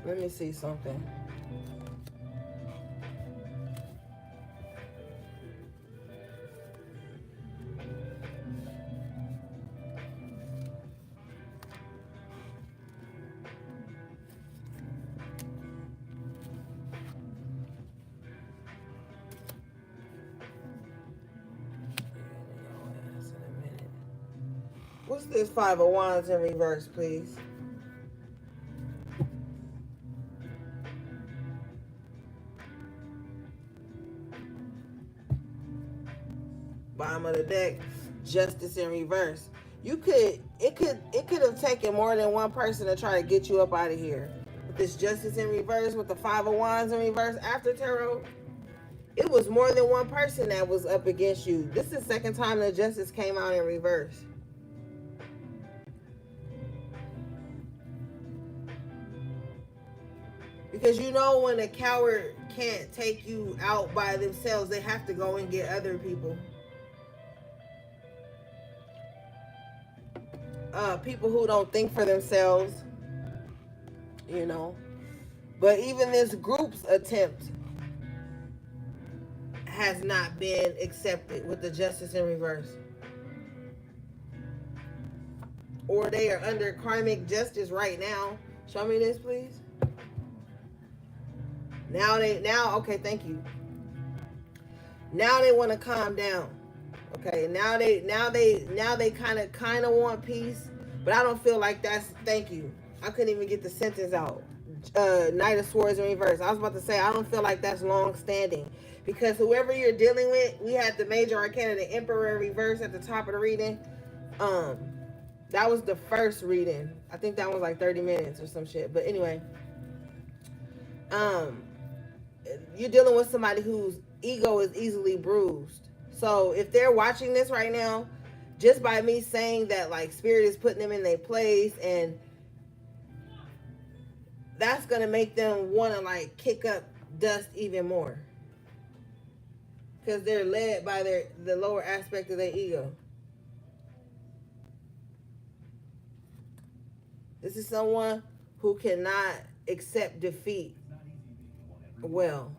Let me see something. What's this Five of Wands in reverse, please? Bottom of the deck, Justice in reverse. It could have taken more than one person to try to get you up out of here. With this Justice in reverse, with the Five of Wands in reverse after tarot, it was more than one person that was up against you. This is the second time the Justice came out in reverse. Because you know when a coward can't take you out by themselves, they have to go and get other people. People who don't think for themselves, you know. But even this group's attempt has not been accepted with the Justice in reverse. Or they are under karmic justice right now. Show me this, please. Okay, thank you. Now they want to calm down. Okay, now they kind of want peace, but I don't feel like that's, thank you. I couldn't even get the sentence out. Knight of Swords in reverse. I was about to say I don't feel like that's long standing, Because whoever you're dealing with, we had the major arcana, the Emperor reverse at the top of the reading. Um, that was the first reading. I think that was like 30 minutes or some shit. But anyway, um, you're dealing with somebody whose ego is easily bruised. So if they're watching this right now, just by me saying that, like, spirit is putting them in their place, and that's gonna make them want to like kick up dust even more, because they're led by the lower aspect of their ego. This is someone who cannot accept defeat well.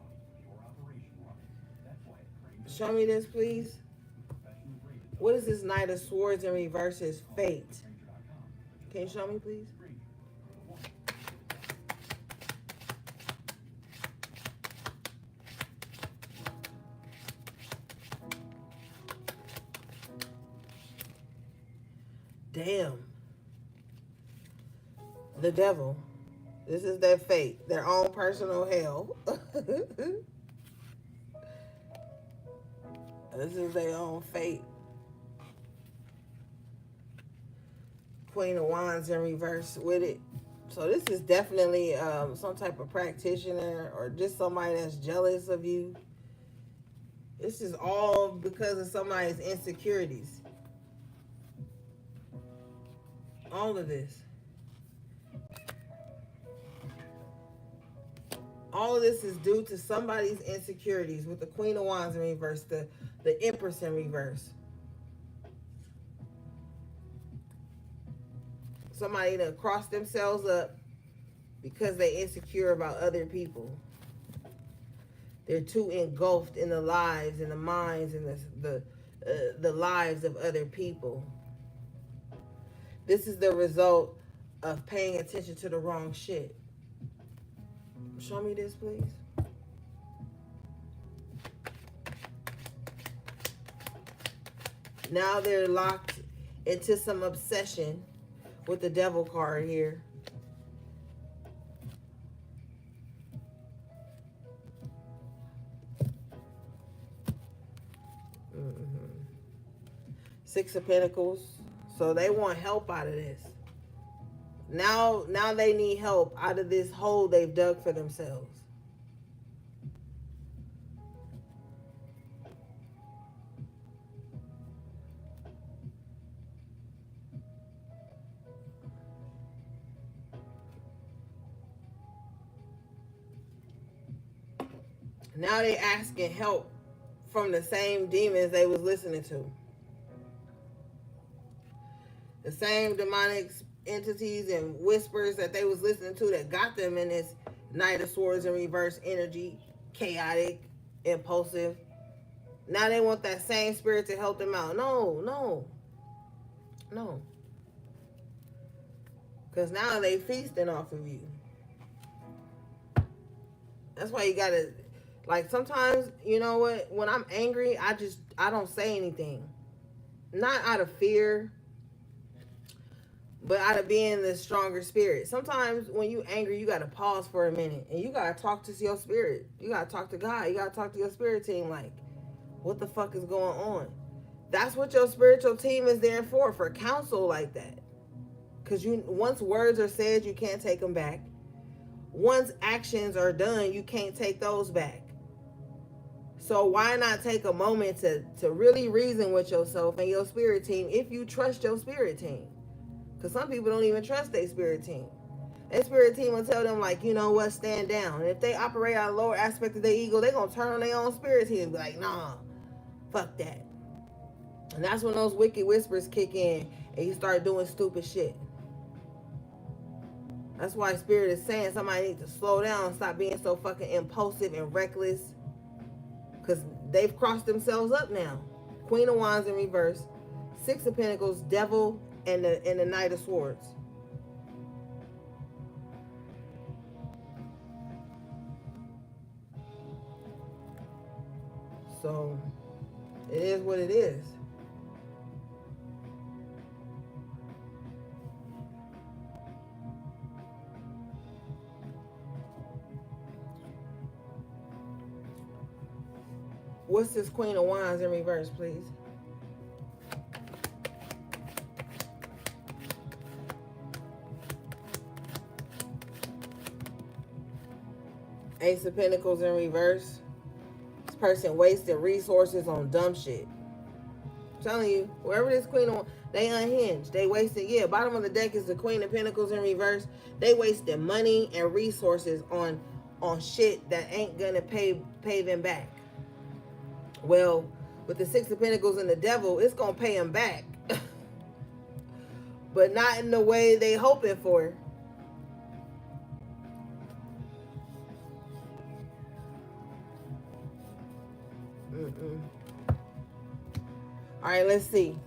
Show me this, please. What is this Knight of Swords in reverse? Is fate. Can you show me, please? Damn. The devil. This is their fate, their own personal hell. This is their own fate. Queen of Wands in reverse with it. So this is definitely some type of practitioner or just somebody that's jealous of you. This is all because of somebody's insecurities. All of this. All of this is due to somebody's insecurities with the Queen of Wands in reverse, the Empress in reverse. Somebody done crossed themselves up because they insecure about other people. They're too engulfed in the lives and the minds and the lives of other people. This is the result of paying attention to the wrong shit. Show me this, please. Now they're locked into some obsession with the devil card here. Six of Pentacles. So they want help out of this. Now they need help out of this hole they've dug for themselves. Now they asking help from the same demons they was listening to. The same demonic entities and whispers that they was listening to that got them in this Knight of Swords in reverse energy, chaotic, impulsive. Now they want that same spirit to help them out. No. Because now they feasting off of you. That's why you gotta, like, sometimes, you know what, when I'm angry, I don't say anything. Not out of fear, but out of being the stronger spirit. Sometimes when you angry, you got to pause for a minute. And you got to talk to your spirit. You got to talk to God. You got to talk to your spirit team. Like, what the fuck is going on? That's what your spiritual team is there for counsel like that. Because once words are said, you can't take them back. Once actions are done, you can't take those back. So why not take a moment to really reason with yourself and your spirit team if you trust your spirit team? Because some people don't even trust their spirit team. Their spirit team will tell them, like, you know what, stand down. And if they operate out of the lower aspect of their ego, they're going to turn on their own spirit team and be like, nah, fuck that. And that's when those wicked whispers kick in and you start doing stupid shit. That's why spirit is saying somebody needs to slow down and stop being so fucking impulsive and reckless. Because they've crossed themselves up now. Queen of Wands in reverse, Six of Pentacles, Devil, and the Knight of Swords. So it is what it is. What's this Queen of Wands in reverse, please? Ace of Pentacles in reverse. This person wasted resources on dumb shit. I'm telling you, whoever this Queen of, they unhinged. They wasted, yeah, bottom of the deck is the Queen of Pentacles in reverse. They wasted money and resources on shit that ain't gonna pay them back. Well, with the Six of Pentacles and the Devil, it's gonna pay them back. But not in the way they hoping for. Mm-mm. All right, let's see.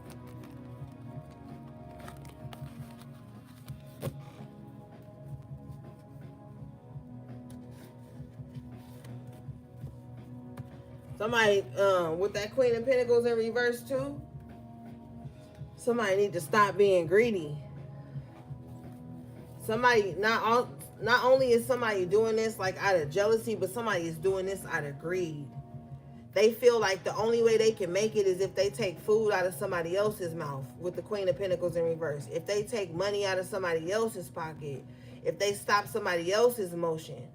Somebody with that Queen of Pentacles in reverse too. Somebody need to stop being greedy. Somebody not only is somebody doing this like out of jealousy, but somebody is doing this out of greed. They feel like the only way they can make it is if they take food out of somebody else's mouth with the Queen of Pentacles in reverse. If they take money out of somebody else's pocket. If they stop somebody else's motion.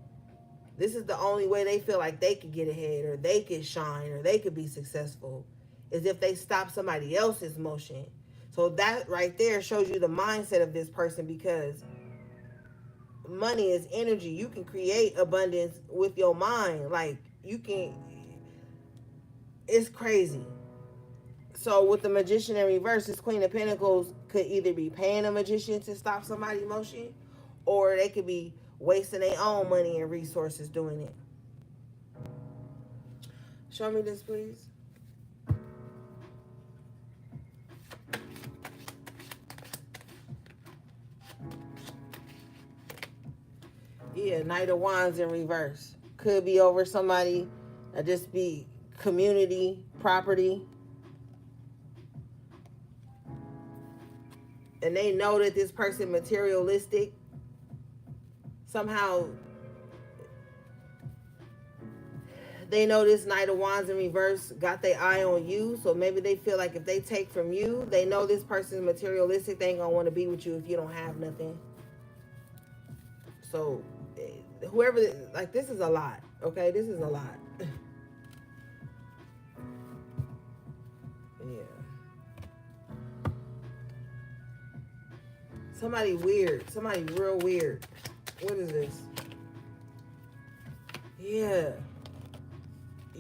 This is the only way they feel like they could get ahead or they could shine or they could be successful is if they stop somebody else's motion. So that right there shows you the mindset of this person, because money is energy. You can create abundance with your mind. Like you can, it's crazy. So with the Magician in reverse, this Queen of Pentacles could either be paying a magician to stop somebody's motion, or they could be wasting their own money and resources doing it. Show me this, please. Yeah, Knight of Wands in reverse. Could be over somebody, just be community, property. And they know that this person materialistic. Somehow they know this Knight of Wands in reverse got their eye on you. So maybe they feel like if they take from you, they know this person's materialistic. They ain't gonna want to be with you if you don't have nothing. So whoever, like, this is a lot. Okay, this is a lot. Yeah. Somebody weird. Somebody real weird. What is this? Yeah.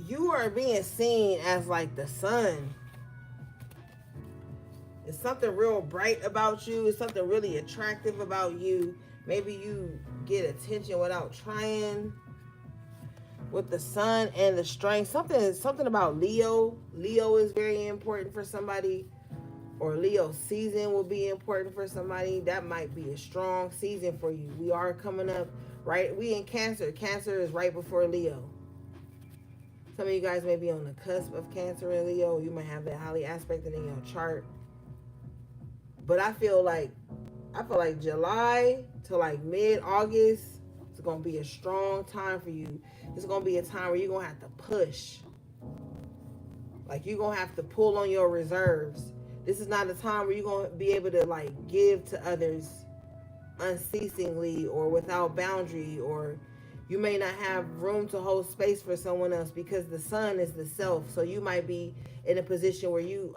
You are being seen as like the sun. It's something real bright about you. It's something really attractive about you. Maybe you get attention without trying. With the sun and the strength. Something about Leo. Leo is very important for somebody. Or Leo season will be important for somebody. That might be a strong season for you. We are coming up, right? We in Cancer. Cancer is right before Leo. Some of you guys may be on the cusp of Cancer and Leo. You might have that highly aspected in your chart. But I feel like July to like mid-August, it's going to be a strong time for you. It's going to be a time where you're going to have to push. Like you're going to have to pull on your reserves. This is not a time where you're going to be able to like give to others unceasingly or without boundary, or you may not have room to hold space for someone else because the sun is the self. So you might be in a position where you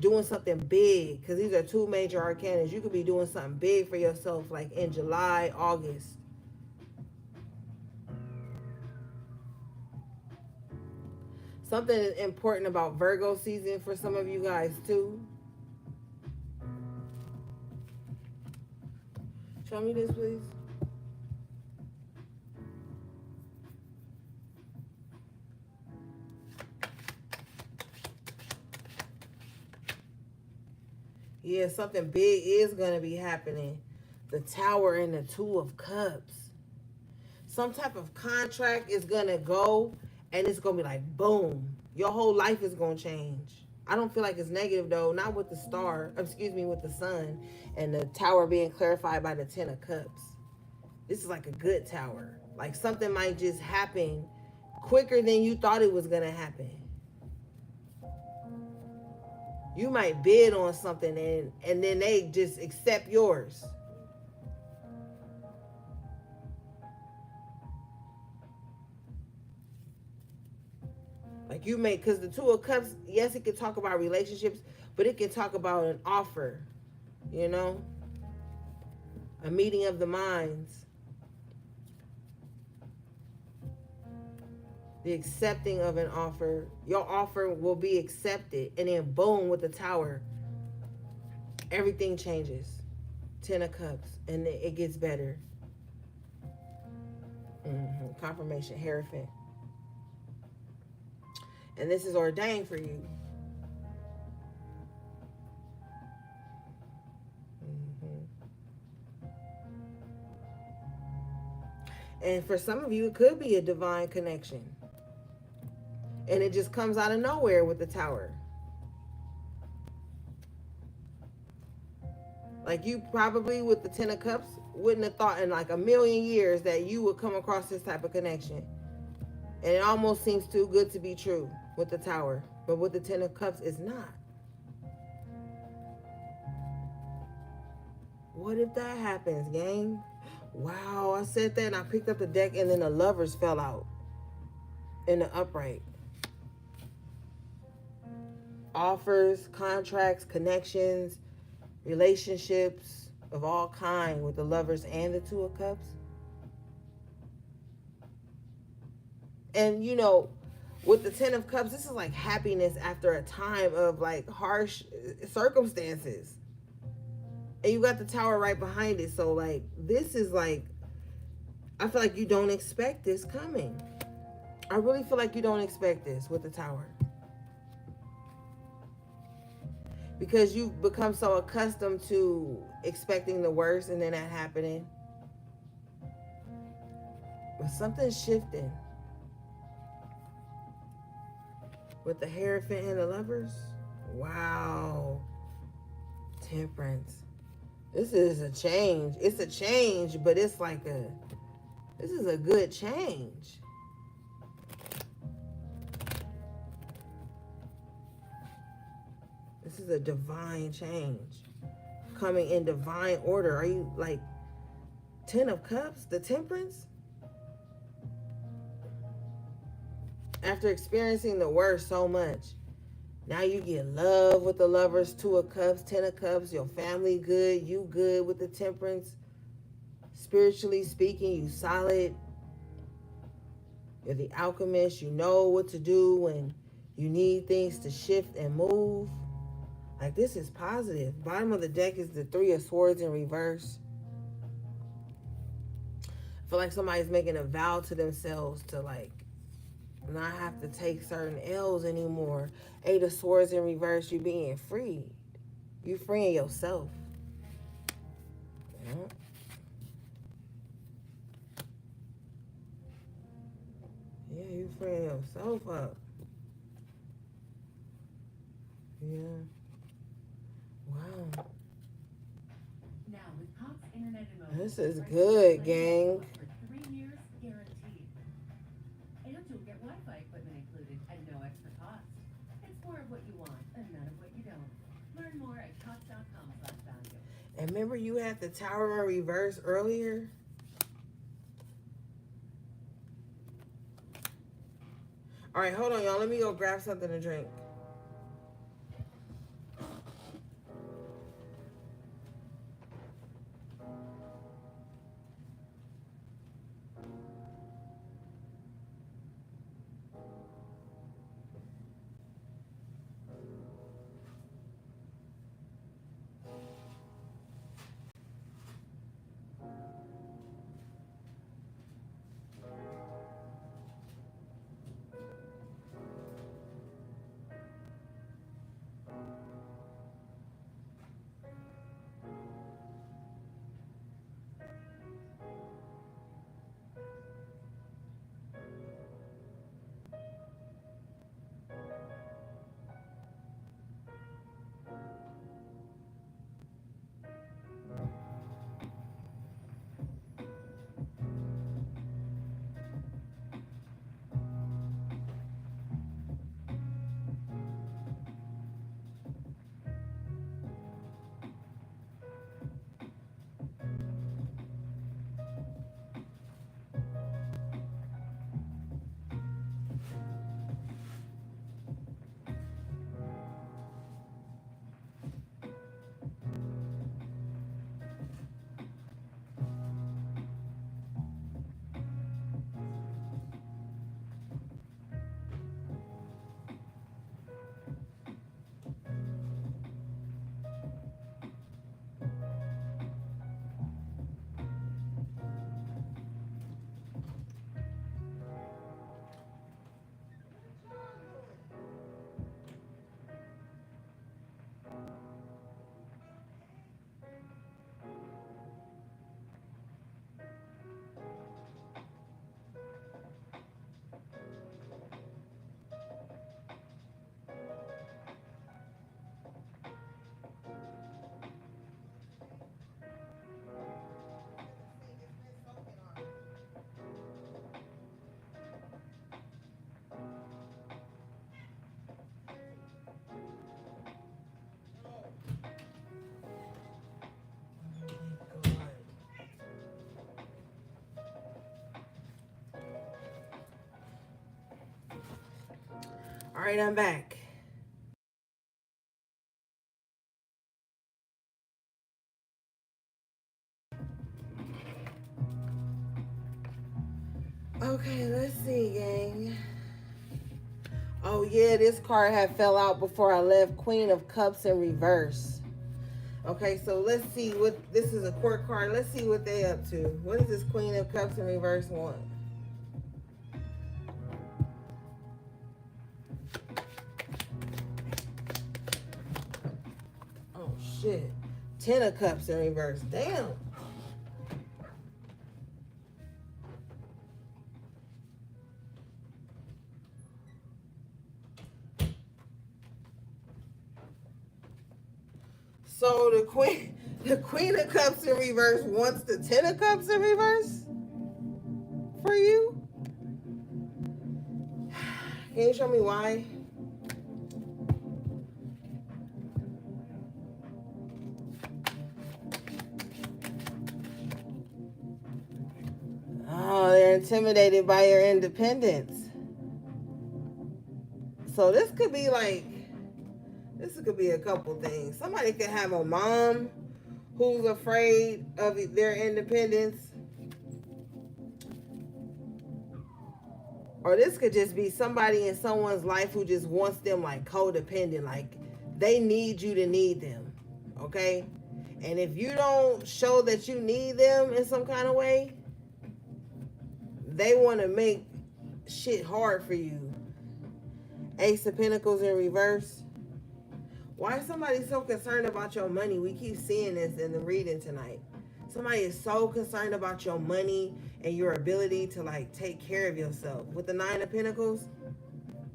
doing something big, because these are two major arcanas. You could be doing something big for yourself like in July, August. Something important about Virgo season for some of you guys too. Show me this, please. Yeah, something big is going to be happening. The Tower and the Two of Cups. Some type of contract is going to go, and it's going to be like, boom. Your whole life is going to change. I don't feel like it's negative, though. Not with the star. Excuse me, with the sun. And the Tower being clarified by the Ten of Cups. This is like a good tower. Like something might just happen quicker than you thought it was going to happen. You might bid on something and then they just accept yours. Like you may, because the Two of Cups, yes, it can talk about relationships, but it can talk about an offer, you know? A meeting of the minds. The accepting of an offer. Your offer will be accepted. And then boom, with the Tower, everything changes. 10 of Cups. And it gets better. Confirmation, Hierophant. And this is ordained for you. And for some of you, it could be a divine connection. And it just comes out of nowhere with the Tower. Like you probably, with the 10 of Cups, wouldn't have thought in like a million years that you would come across this type of connection. And it almost seems too good to be true with the Tower. But with the 10 of Cups, it's not. What if that happens, gang? Wow, I said that and I picked up the deck and then the Lovers fell out in the upright. Offers, contracts, connections, relationships of all kind with the Lovers and the Two of Cups. And you know, with the 10 of Cups, this is like happiness after a time of like harsh circumstances. And you got the Tower right behind it. So like, this is like, I feel like you don't expect this coming. I really feel like you don't expect this with the Tower. Because you've become so accustomed to expecting the worst and then that happening. But something's shifting. With the Hierophant and the Lovers. Wow. Temperance. This is a change. It's a change, but it's like this is a good change. This is a divine change. Coming in divine order. Are you like 10 of Cups? The Temperance? After experiencing the worst so much, now you get love with the Lovers, 2 of Cups, 10 of Cups, your family good, you good with the Temperance. Spiritually speaking, you solid. You're the alchemist. You know what to do when you need things to shift and move. Like, this is positive. Bottom of the deck is the 3 of Swords in reverse. I feel like somebody's making a vow to themselves to, like, not have to take certain L's anymore. 8 of Swords in reverse, you being free. You freeing yourself. Yeah. Yeah, you freeing yourself up. Yeah. Wow. Now with Cox Internet and Mobile, This is good, gang. For 3 years guaranteed. And you'll get Wi-Fi equipment included at no extra cost. It's more of what you want and none of what you don't. Learn more at cox.com/value. And remember you had the Tower in reverse earlier? All right, hold on, y'all. Let me go grab something to drink. right, I'm back. Okay, let's see, gang. Oh yeah, this card had fell out before I left. Queen of Cups in reverse. Okay, so let's see what this is, a court card. Let's see what they up to. What does this Queen of Cups in reverse want? Oh shit. 10 of Cups in reverse. Damn. So the Queen of Cups in reverse wants the 10 of Cups in reverse for you? Can you show me why? Oh, they're intimidated by your independence. So this could be like, this could be a couple things. Somebody could have a mom who's afraid of their independence. Or this could just be somebody in someone's life who just wants them like codependent. Like they need you to need them. Okay? And if you don't show that you need them in some kind of way, they want to make shit hard for you. Ace of Pentacles in reverse. Why is somebody so concerned about your money? We keep seeing this in the reading tonight. Somebody is so concerned about your money and your ability to like take care of yourself. With the 9 of Pentacles,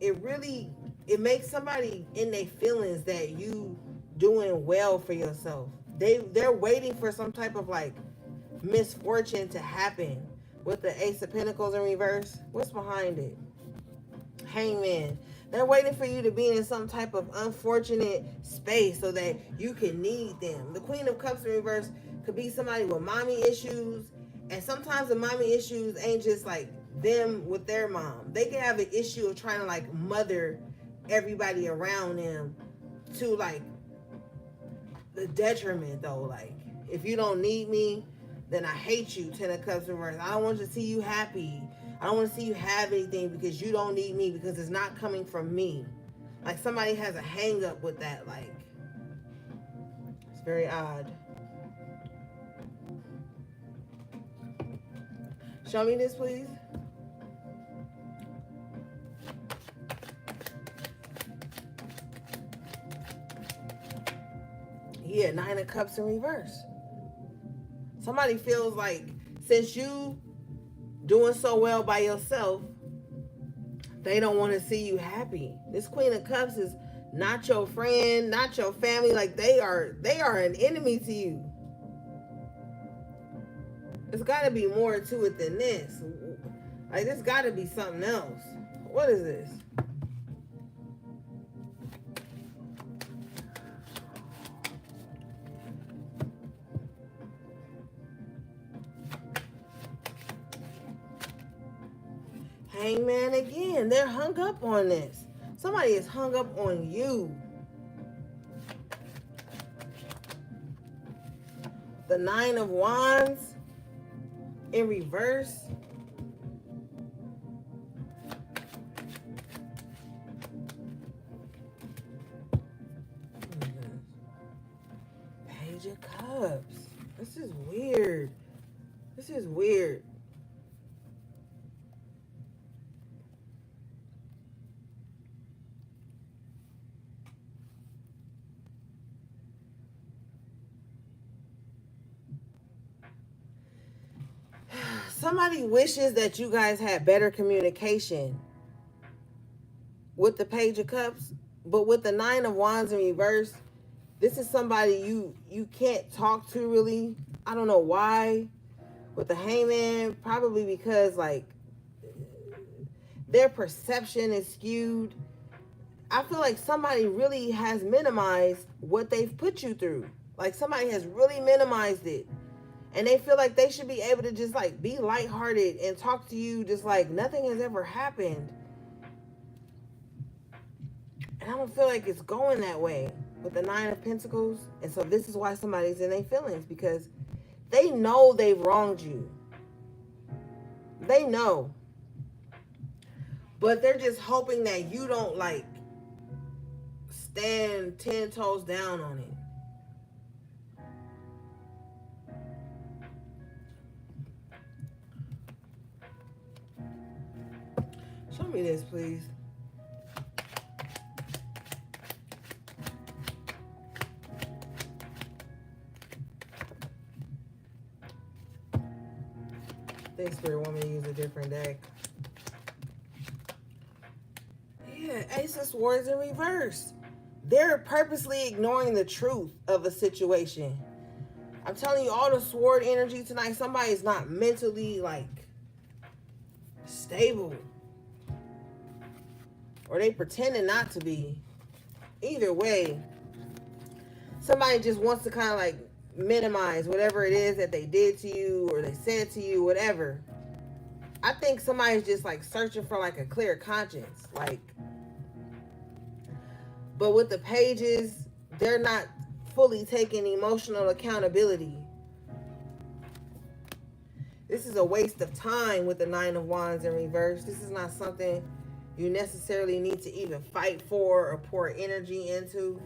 it makes somebody in their feelings that you doing well for yourself. They're waiting for some type of like misfortune to happen. With the Ace of Pentacles in reverse, what's behind it? Hangman. They're waiting for you to be in some type of unfortunate space so that you can need them. The Queen of Cups in reverse could be somebody with mommy issues. And sometimes the mommy issues ain't just like them with their mom. They can have an issue of trying to like mother everybody around them to like the detriment though. Like, if you don't need me, then I hate you. 10 of Cups in reverse. I don't want to see you happy. I don't want to see you have anything because you don't need me, because it's not coming from me. Like somebody has a hang up with that. Like, it's very odd. Show me this, please. Yeah, 9 of Cups in reverse. Somebody feels like since you doing so well by yourself, they don't want to see you happy. This Queen of Cups is not your friend, not your family. Like they are an enemy to you. There's got to be more to it than this. Like there's got to be something else. What is this? Hangman again. They're hung up on this. Somebody is hung up on you. The 9 of Wands in reverse. Page of Cups. This is weird. This is weird. Somebody wishes that you guys had better communication with the Page of Cups, but with the 9 of Wands in reverse, this is somebody you can't talk to really. I don't know why. With the Hangman, probably because like their perception is skewed. I feel like somebody really has minimized what they've put you through. Like somebody has really minimized it. And they feel like they should be able to just like be lighthearted and talk to you just like nothing has ever happened. And I don't feel like it's going that way with the Nine of Pentacles. And so this is why somebody's in their feelings, because they know they've wronged you. They know. But they're just hoping that you don't like stand 10 toes down on it. Show me this, please. I think Spirit want me to use a different deck. Yeah, Ace of Swords in reverse. They're purposely ignoring the truth of a situation. I'm telling you, all the sword energy tonight, somebody's not mentally, like, stable. Or they pretending not to be. Either way, somebody just wants to kind of, like, minimize whatever it is that they did to you or they said to you, whatever. I think somebody's just, like, searching for, like, a clear conscience. Like, but with the pages, they're not fully taking emotional accountability. This is a waste of time with the Nine of Wands in reverse. This is not something you necessarily need to even fight for or pour energy into.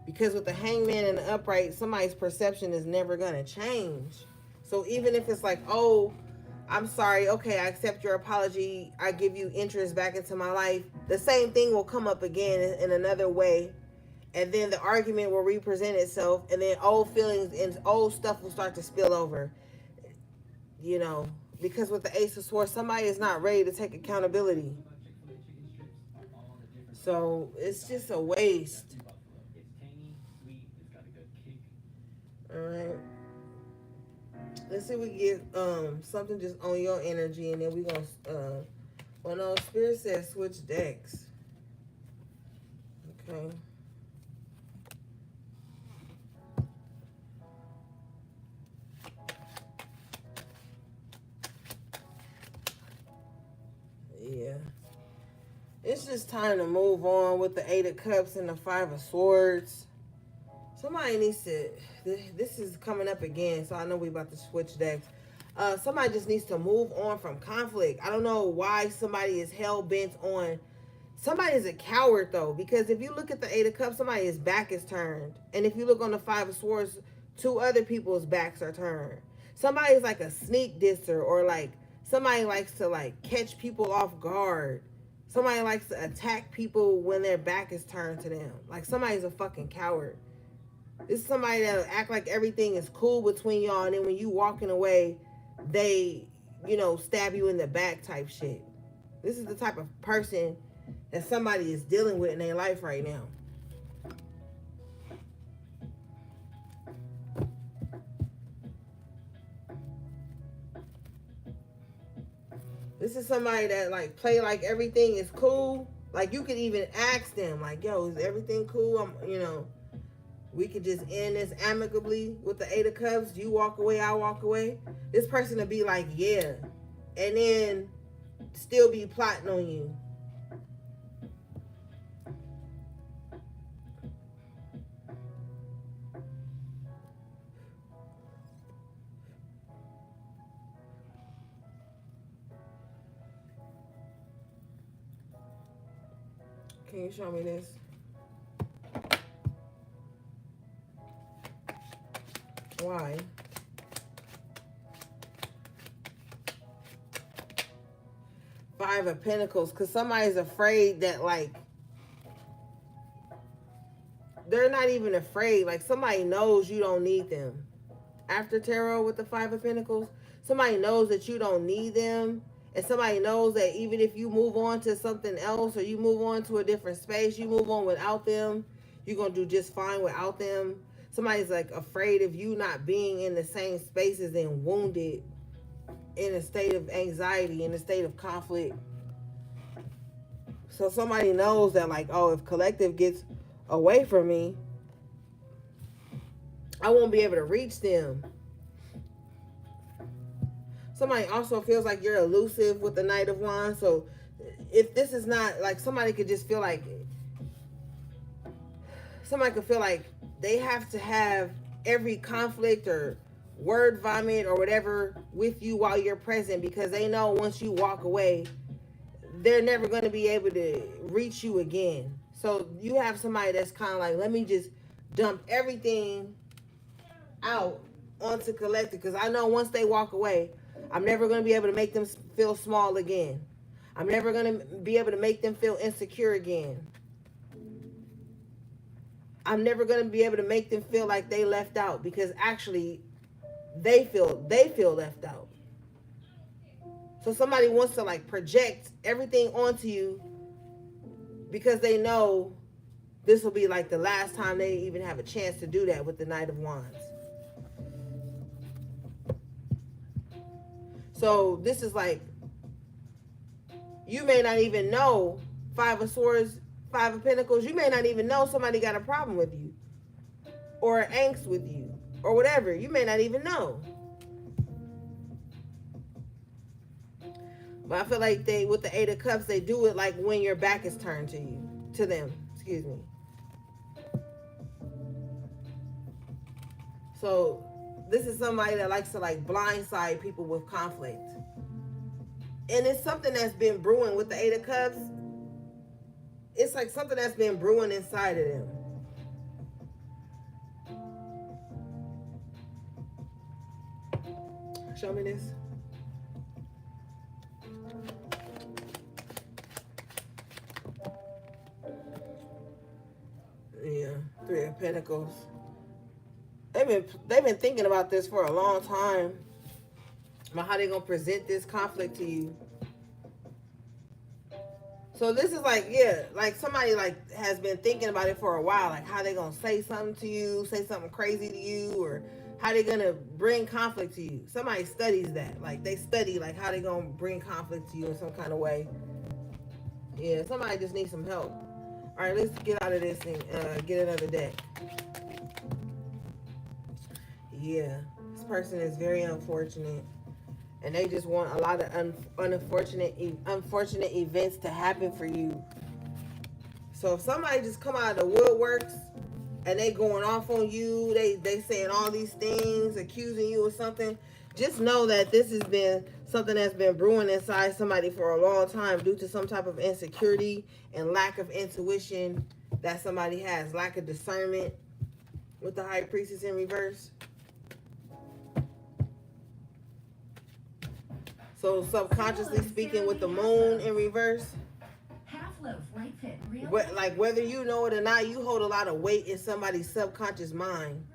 Because with the Hangman and the Upright, somebody's perception is never going to change. So even if it's like, oh, I'm sorry, okay, I accept your apology, I give you interest back into my life, the same thing will come up again in another way. And then the argument will represent itself, and then old feelings and old stuff will start to spill over. You know, because with the Ace of Swords, somebody is not ready to take accountability. So it's just a waste. All right. Let's see if we get something just on your energy, and then we're gonna well, no, Spirit says switch decks. Okay. Yeah. It's just time to move on with the Eight of Cups and the Five of Swords. Somebody needs to, this is coming up again, so I know we about to switch decks. Somebody just needs to move on from conflict. I don't know why somebody is hell-bent on, somebody is a coward though, because if you look at the Eight of Cups, somebody's back is turned. And if you look on the Five of Swords, two other people's backs are turned. Somebody's like a sneak disser, or like somebody likes to like catch people off guard. Somebody likes to attack people when their back is turned to them. Like somebody's a fucking coward. This is somebody that'll act like everything is cool between y'all, and then when you walking away, they, you know, stab you in the back type shit. This is the type of person that somebody is dealing with in their life right now. This is somebody that like play like everything is cool. Like you could even ask them, like, yo, is everything cool? You know, we could just end this amicably with the Eight of Cups. You walk away, I walk away. This person will be like, yeah. And then still be plotting on you. Can you show me this? Why? Five of Pentacles, because somebody's afraid that, like, they're not even afraid. Like, somebody knows you don't need them. After tarot with the Five of Pentacles, somebody knows that you don't need them. And somebody knows that even if you move on to something else, or you move on to a different space, you move on without them, you're going to do just fine without them. Somebody's like afraid of you not being in the same spaces and wounded, in a state of anxiety, in a state of conflict. So somebody knows that, like, oh, if collective gets away from me, I won't be able to reach them. Somebody also feels like you're elusive with the Knight of Wands. So if this is not, like, somebody could just feel like somebody could feel like they have to have every conflict or word vomit or whatever with you while you're present, because they know once you walk away, they're never going to be able to reach you again. So you have somebody that's kind of like, let me just dump everything out onto collective, because I know once they walk away, I'm never going to be able to make them feel small again. I'm never going to be able to make them feel insecure again. I'm never going to be able to make them feel like they left out, because actually they feel left out. So somebody wants to like project everything onto you because they know this will be like the last time they even have a chance to do that with the Knight of Wands. So this is like, you may not even know, Five of Swords, Five of Pentacles, you may not even know somebody got a problem with you or angst with you or whatever. You may not even know. But I feel like they, with the Eight of Cups, they do it like when your back is turned to them, excuse me. So this is somebody that likes to like blindside people with conflict. And it's something that's been brewing with the Eight of Cups. It's like something that's been brewing inside of them. Show me this. Yeah, Three of Pentacles. They've been thinking about this for a long time, about how they're gonna present this conflict to you. So this is like, yeah, like somebody like has been thinking about it for a while, like how they gonna say something to you, say something crazy to you, or how they gonna bring conflict to you. Somebody studies that, like they study like how they gonna bring conflict to you in some kind of way. Yeah, somebody just needs some help. All right, let's get out of this and get another deck. Yeah, this person is very unfortunate, and they just want a lot of unfortunate events to happen for you. So if somebody just come out of the woodworks and they going off on you, they saying all these things, accusing you of something, just know that this has been something that's been brewing inside somebody for a long time due to some type of insecurity and lack of intuition that somebody has, lack of discernment with the High Priestess in reverse. So subconsciously speaking with the Moon in reverse, like whether you know it or not, you hold a lot of weight in somebody's subconscious mind.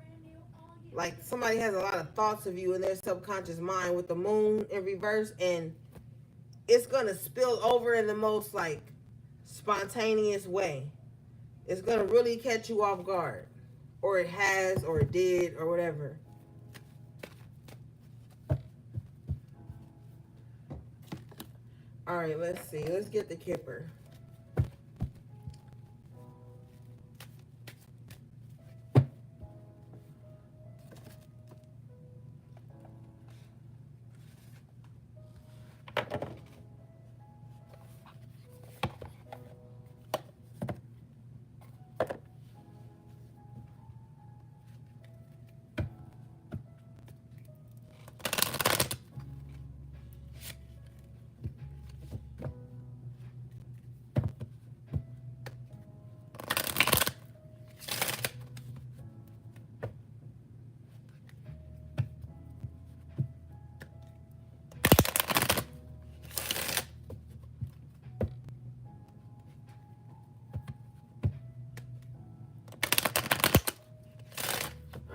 Like somebody has a lot of thoughts of you in their subconscious mind with the Moon in reverse, and it's gonna spill over in the most like spontaneous way. It's gonna really catch you off guard, or it has, or it did, or whatever. All right, let's see. Let's get the Kipper.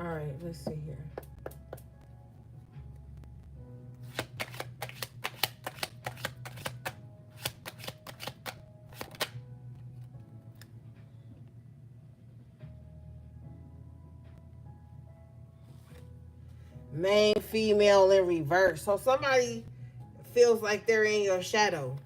All right, let's see here. Main female in reverse. So somebody feels like they're in your shadow.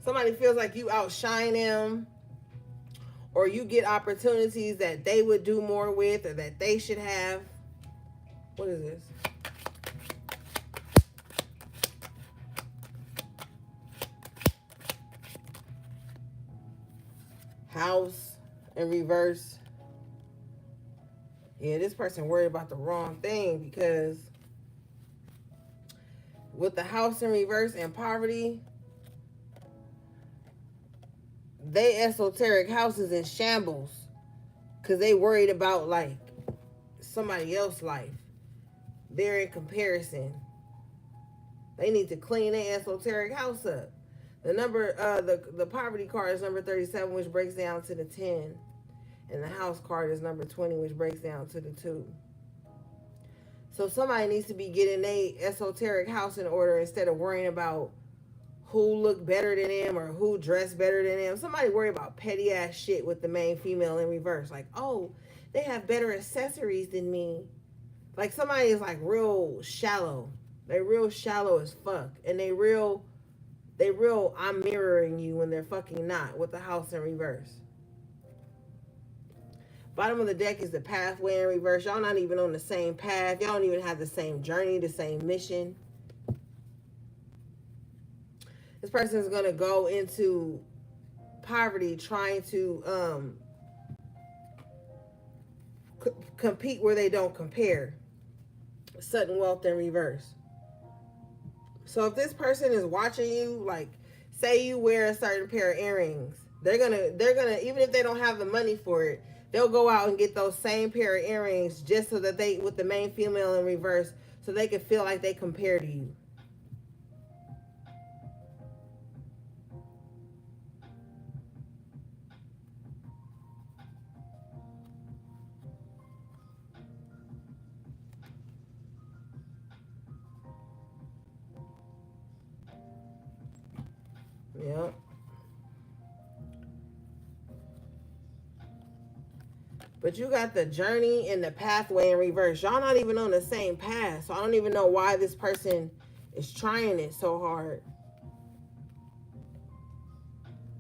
Somebody feels like you outshine them, or you get opportunities that they would do more with, or that they should have. What is this? House in reverse. Yeah, this person worried about the wrong thing, because with the House in reverse and poverty, they esoteric houses in shambles because they worried about like somebody else's life. They're in comparison. They need to clean their esoteric house up. The number, the poverty card is number 37, which breaks down to the 10. And the house card is number 20, which breaks down to the 2. So somebody needs to be getting their esoteric house in order instead of worrying about who looked better than them or who dressed better than them. Somebody worry about petty ass shit with the main female in reverse. Like, oh, they have better accessories than me. Like somebody is like real shallow. They real shallow as fuck. And they real I'm mirroring you when they're fucking not, with the house in reverse. Bottom of the deck is the pathway in reverse. Y'all not even on the same path. Y'all don't even have the same journey, the same mission. This person is going to go into poverty trying to compete where they don't compare. Sudden wealth in reverse. So if this person is watching you, like say you wear a certain pair of earrings, they're gonna even if they don't have the money for it, they'll go out and get those same pair of earrings just so that they, with the main female in reverse, so they can feel like they compare to you. Yep. But you got the journey and the pathway in reverse. Y'all not even on the same path. So I don't even know why this person is trying it so hard.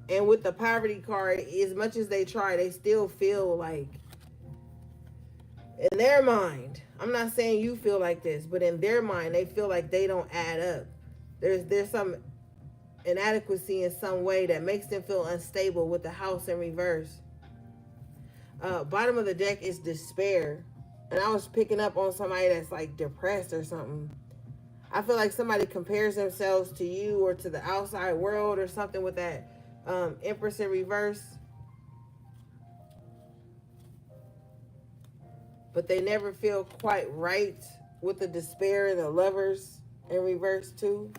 And with the poverty card, as much as they try, they still feel like, in their mind, I'm not saying you feel like this, but in their mind, they feel like they don't add up. There's some inadequacy in some way that makes them feel unstable with the house in reverse. Bottom of the deck is despair. And I was picking up on somebody that's like depressed or something. I feel like somebody compares themselves to you or to the outside world or something with that Empress in reverse. But they never feel quite right with the despair and the Lovers in reverse too.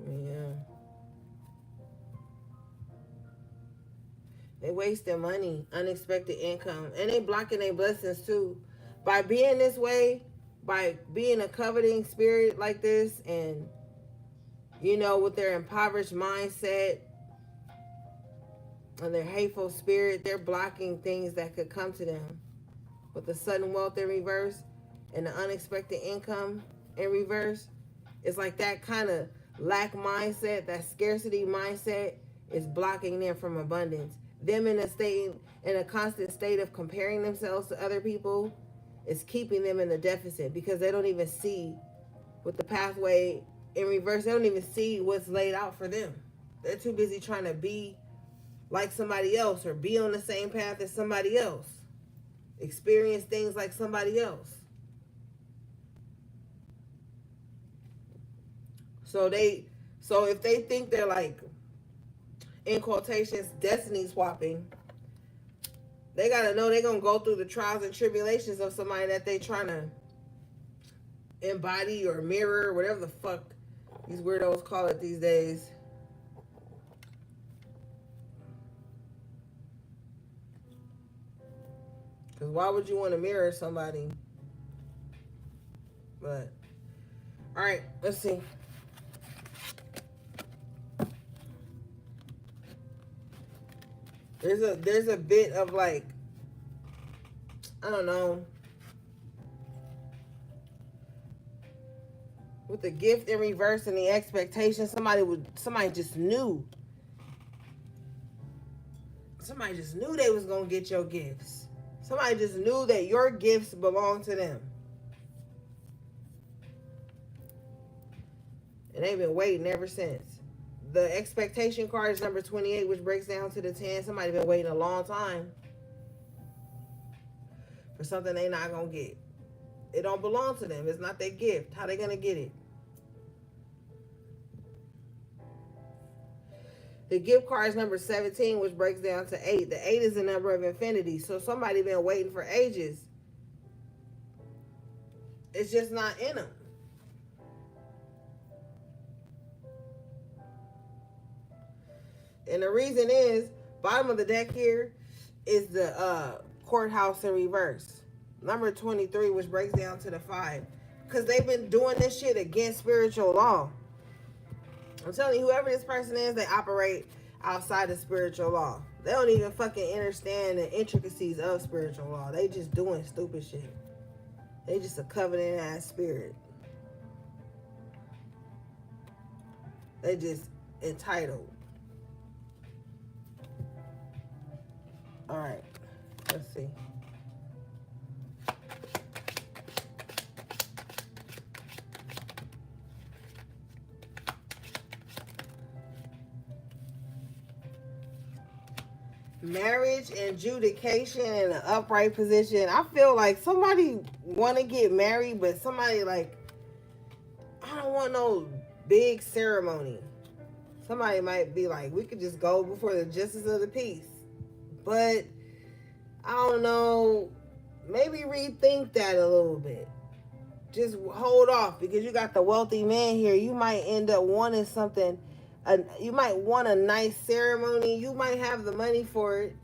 Yeah. They wasting money, unexpected income, and they blocking their blessings too. By being this way, by being a coveting spirit like this, and you know, with their impoverished mindset and their hateful spirit, they're blocking things that could come to them. With the sudden wealth in reverse and the unexpected income in reverse, it's like that kind of lack mindset, that scarcity mindset is blocking them from abundance. Them in a constant state of comparing themselves to other people is keeping them in the deficit, because they don't even see, with the pathway in reverse, they don't even see what's laid out for them. They're too busy trying to be like somebody else or be on the same path as somebody else, experience things like somebody else. So if they think they're like, in quotations, destiny swapping, they gotta know they're gonna go through the trials and tribulations of somebody that they trying to embody or mirror, whatever the fuck these weirdos call it these days. Because why would you want to mirror somebody? But all right, let's see. There's a bit of like, I don't know, with the gift in reverse and the expectation, somebody just knew. Somebody just knew they was gonna get your gifts. Somebody just knew that your gifts belong to them. And they've been waiting ever since. The expectation card is number 28, which breaks down to the 10. Somebody been waiting a long time for something they not gonna get. It don't belong to them. It's not their gift. How they gonna get it? The gift card is number 17, which breaks down to 8. The 8 is the number of infinity. So somebody been waiting for ages. It's just not in them. And the reason is, bottom of the deck here is the courthouse in reverse. Number 23, which breaks down to the 5. Because they've been doing this shit against spiritual law. I'm telling you, whoever this person is, they operate outside of spiritual law. They don't even fucking understand the intricacies of spiritual law. They just doing stupid shit. They just a covenant ass spirit. They just entitled. All right, let's see. Marriage and adjudication in an upright position. I feel like somebody want to get married, but somebody like, I don't want no big ceremony. Somebody might be like, we could just go before the justice of the peace. But I don't know, maybe rethink that a little bit. Just hold off, because you got the wealthy man here. You might end up wanting something. You might want a nice ceremony. You might have the money for it.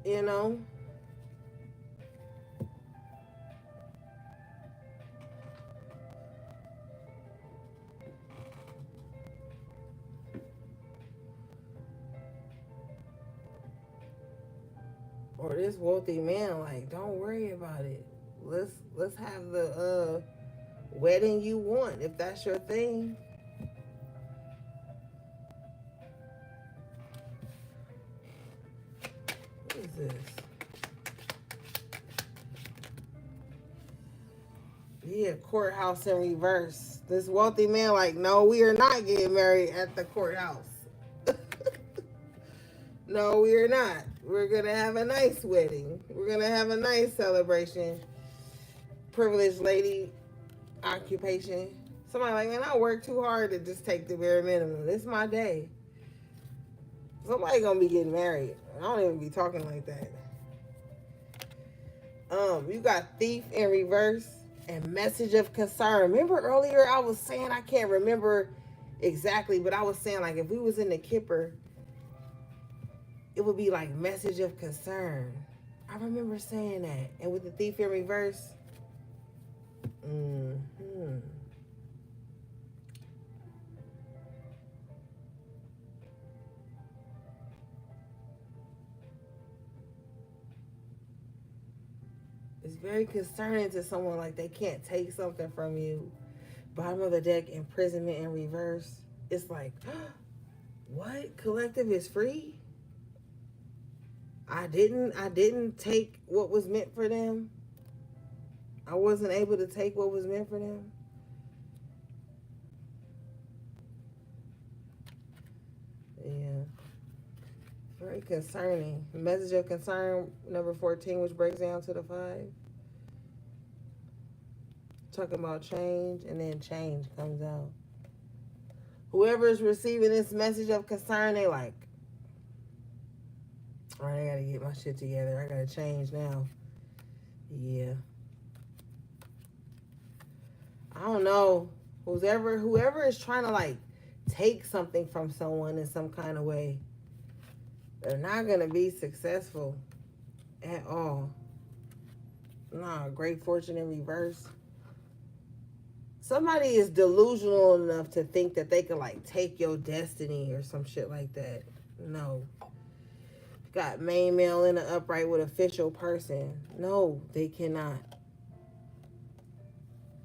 You know? Or this wealthy man, like, don't worry about it. Let's have the wedding you want, if that's your thing. What is this? Yeah, courthouse in reverse. This wealthy man, like, no, we are not getting married at the courthouse. No, we are not. We're going to have a nice wedding. We're going to have a nice celebration. Privileged lady occupation. Somebody like, man, I work too hard to just take the bare minimum. This is my day. Somebody going to be getting married. I don't even be talking like that. You got thief in reverse and message of concern. Remember earlier I was saying, I can't remember exactly, but I was saying, like, if we was in the Kipper, it would be like message of concern. I remember saying that. And with the thief in reverse, it's very concerning to someone, like they can't take something from you. Bottom of the deck, imprisonment in reverse. It's like, what? Collective is free? I didn't take what was meant for them. I wasn't able to take what was meant for them. Yeah. Very concerning. Message of concern, number 14, which breaks down to the 5. Talking about change, and then change comes out. Whoever is receiving this message of concern, they like, all right, I gotta get my shit together. I gotta change now. Yeah. I don't know. Whoever is trying to like take something from someone in some kind of way, they're not gonna be successful at all. Nah, great fortune in reverse. Somebody is delusional enough to think that they can like take your destiny or some shit like that. No. Got main male in the upright with official person. No, they cannot.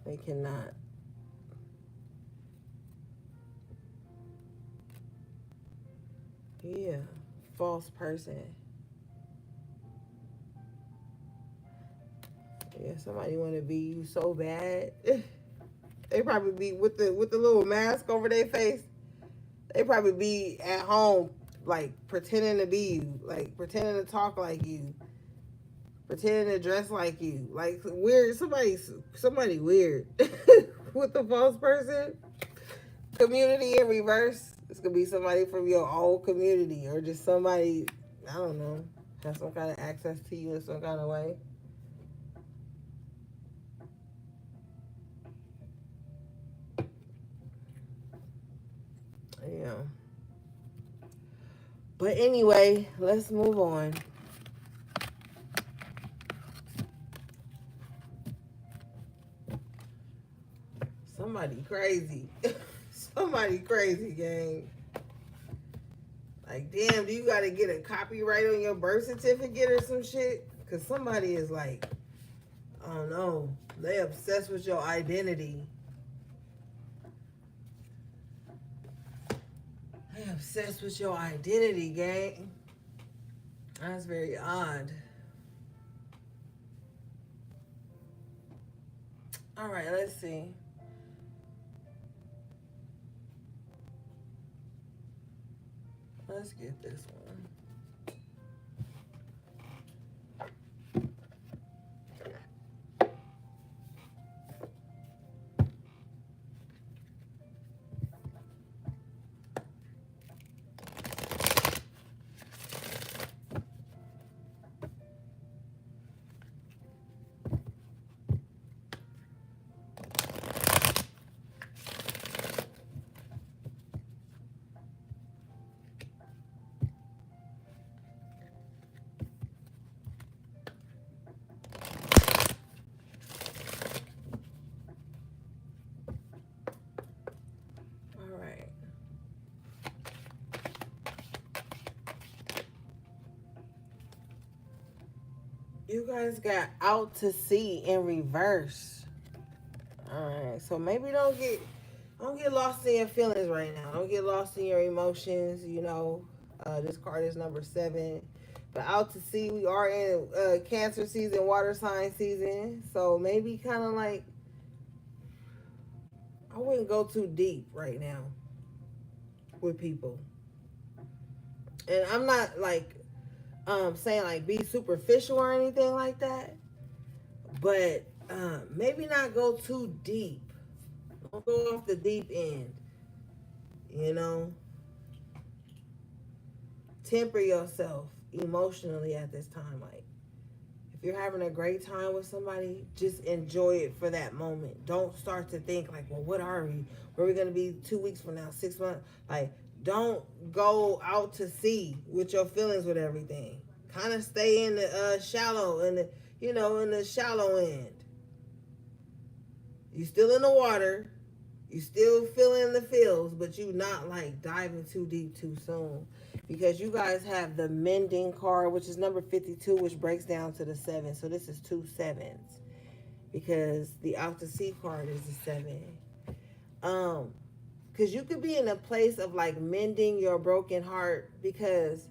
They cannot. Yeah, false person. Yeah, somebody want to be you so bad. They probably be with the little mask over their face. They probably be at home, like, pretending to be you, like, pretending to talk like you, pretending to dress like you, like, weird. Somebody weird. With the false person. Community in reverse. It's gonna be somebody from your old community, or just somebody, I don't know, has some kind of access to you in some kind of way. Yeah. But anyway, let's move on. Somebody crazy. Somebody crazy, gang. Like, damn, do you gotta get a copyright on your birth certificate or some shit? Because somebody is like, I don't know, they obsessed with your identity. They obsessed with your identity, gang. That's very odd. All right, let's see. Let's get this one. All right. You guys got out to sea in reverse. All right. So maybe don't get lost in your feelings right now. Don't get lost in your emotions. This card is number 7. But out to sea, we are in Cancer season, water sign season. So maybe kind of like, I wouldn't go too deep right now with people. And I'm not like saying like be superficial or anything like that. But maybe not go too deep. Don't go off the deep end. You know, temper yourself emotionally at this time. Like, if you're having a great time with somebody, just enjoy it for that moment. Don't start to think like, well, what are we? Where are we going to be 2 weeks from now, 6 months? Like, don't go out to sea with your feelings with everything. Kind of stay in the shallow, in the shallow end. You still in the water. You still feeling the feels, but you not like diving too deep too soon. Because you guys have the mending card, which is number 52, which breaks down to the 7. So this is 2 sevens. Because the out to sea card is the 7. Because you could be in a place of like mending your broken heart, because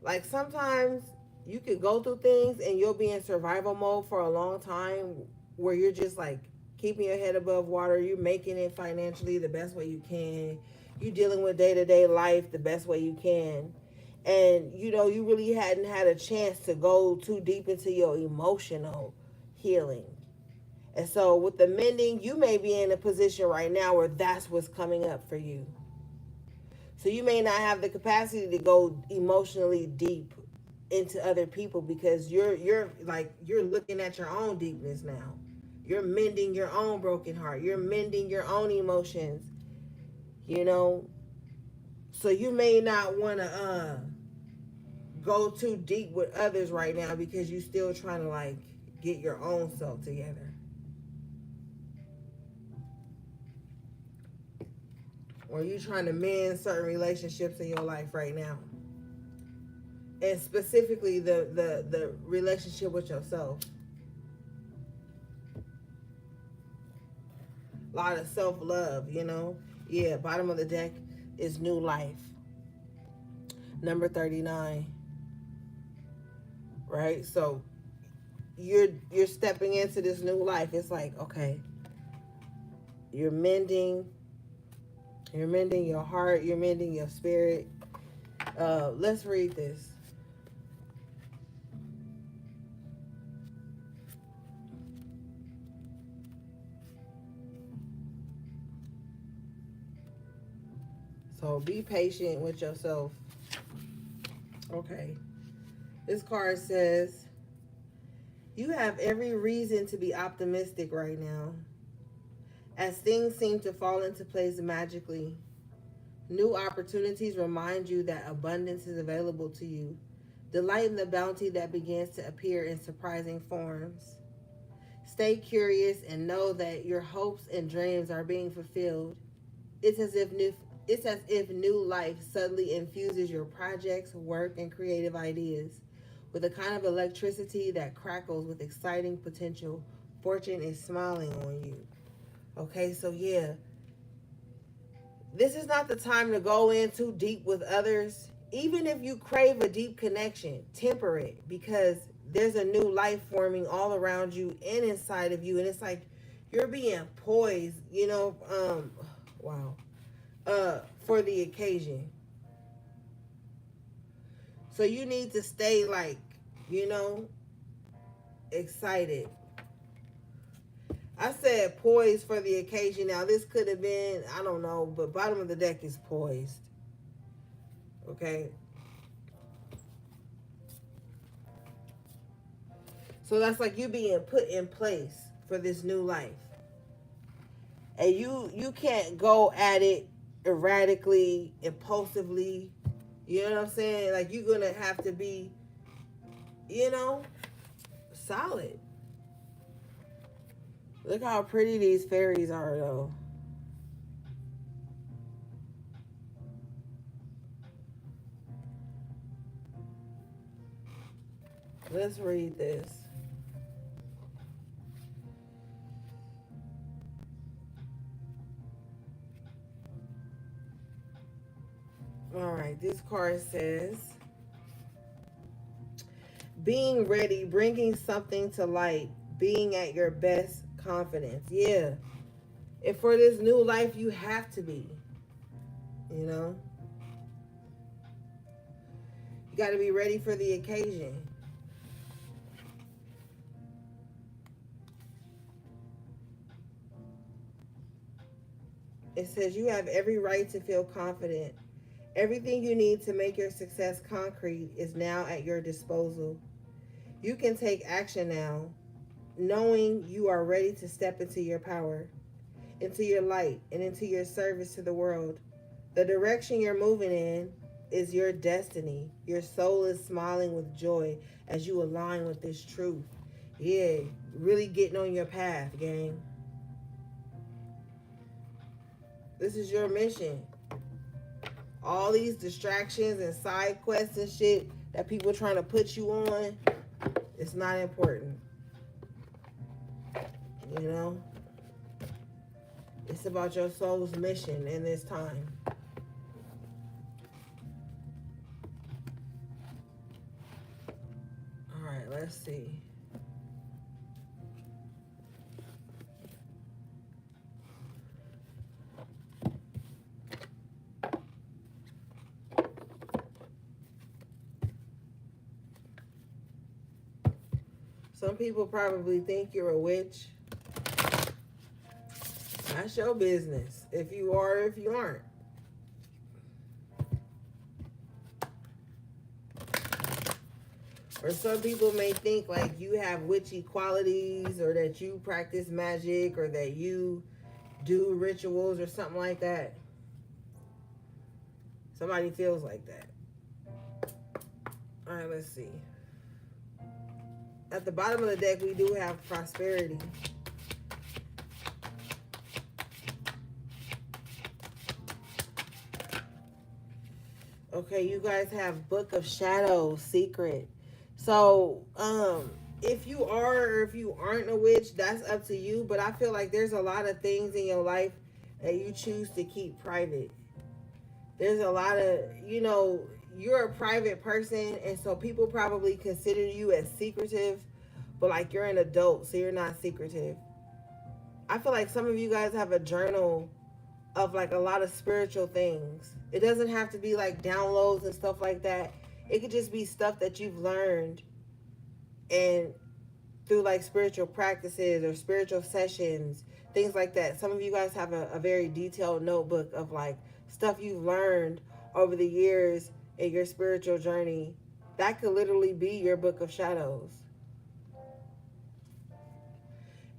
like sometimes you could go through things and you'll be in survival mode for a long time, where you're just like keeping your head above water. You're making it financially the best way you can. You're dealing with day-to-day life the best way you can. And, you really hadn't had a chance to go too deep into your emotional healing. And so with the mending, you may be in a position right now where that's what's coming up for you. So you may not have the capacity to go emotionally deep into other people, because you're looking at your own deepness now. You're mending your own broken heart. You're mending your own emotions. You know, so you may not want to go too deep with others right now, because you're still trying to like get your own self together. Or you trying to mend certain relationships in your life right now. And specifically the relationship with yourself. A lot of self-love, Yeah, bottom of the deck is new life. Number 39. Right? So you're stepping into this new life. It's like, okay, you're mending You're mending your heart. You're mending your spirit. Let's read this. So be patient with yourself. Okay. This card says, you have every reason to be optimistic right now. As things seem to fall into place magically, new opportunities remind you that abundance is available to you. Delight in the bounty that begins to appear in surprising forms. Stay curious and know that your hopes and dreams are being fulfilled. It's as if new life suddenly infuses your projects, work, and creative ideas with a kind of electricity that crackles with exciting potential. Fortune is smiling on you. Okay, so yeah, this is not the time to go in too deep with others. Even if you crave a deep connection, temper it, because there's a new life forming all around you and inside of you, and it's like you're being poised, wow, for the occasion. So you need to stay like, you know, excited. I said poised for the occasion. Now this could have been, I don't know, but bottom of the deck is poised. Okay. So that's like you being put in place for this new life. And you can't go at it erratically, impulsively. You know what I'm saying? Like you're gonna have to be, you know, solid. Look how pretty these fairies are though. Let's read this. All right, this card says, being ready, bringing something to light, being at your best confidence. Yeah. And for this new life, you have to be, you know, you got to be ready for the occasion. It says you have every right to feel confident. Everything you need to make your success concrete is now at your disposal. You can take action now, knowing you are ready to step into your power, into your light, and into your service to the world. The direction you're moving in is your destiny. Your soul is smiling with joy as you align with this truth. Yeah, really getting on your path, gang. This is your mission. All these distractions and side quests and shit that people trying to put you on, it's not important. You know? It's about your soul's mission in this time. All right, let's see. Some people probably think you're a witch. That's your business. If you are, if you aren't. Or some people may think like you have witchy qualities, or that you practice magic, or that you do rituals or something like that. Somebody feels like that. All right, let's see. At the bottom of the deck, we do have prosperity. Okay, you guys have Book of Shadows, Secret. So, if you are or if you aren't a witch, that's up to you. But I feel like there's a lot of things in your life that you choose to keep private. There's a lot of, you're a private person, and so people probably consider you as secretive, but like you're an adult, so you're not secretive. I feel like some of you guys have a journal of like a lot of spiritual things. It doesn't have to be like downloads and stuff like that. It could just be stuff that you've learned and through like spiritual practices or spiritual sessions, things like that. Some of you guys have a very detailed notebook of like stuff you've learned over the years in your spiritual journey. That could literally be your book of shadows.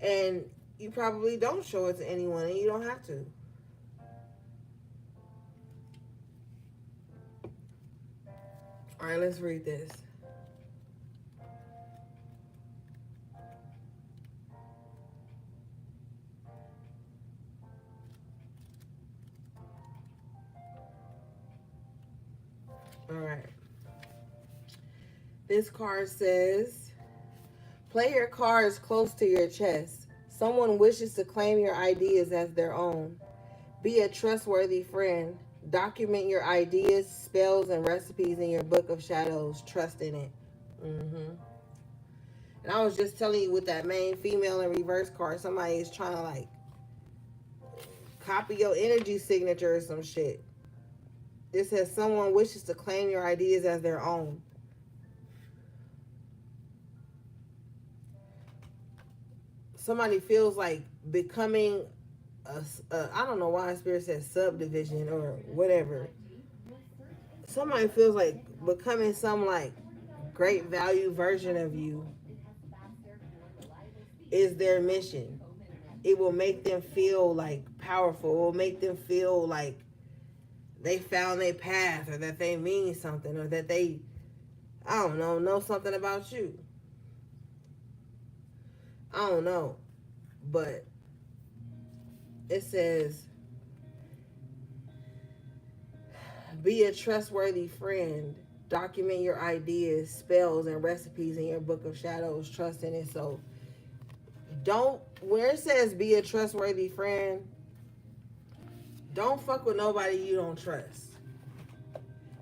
And you probably don't show it to anyone, and you don't have to. All right, let's read this. All right. This card says, play your cards close to your chest. Someone wishes to claim your ideas as their own. Be a trustworthy friend. Document your ideas, spells, and recipes in your book of shadows. Trust in it. Mm-hmm. And I was just telling you with that main female in reverse card, somebody is trying to like copy your energy signature or some shit. It says someone wishes to claim your ideas as their own. Somebody feels like becoming I don't know why Spirit says subdivision or whatever. Somebody feels like becoming some like great value version of you is their mission. It will make them feel like powerful. It will make them feel like they found their path, or that they mean something, or that they, I don't know something about you. I don't know. But it says, be a trustworthy friend. Document your ideas, spells, and recipes in your book of shadows. Trust in it. So don't, where it says be a trustworthy friend, don't fuck with nobody you don't trust.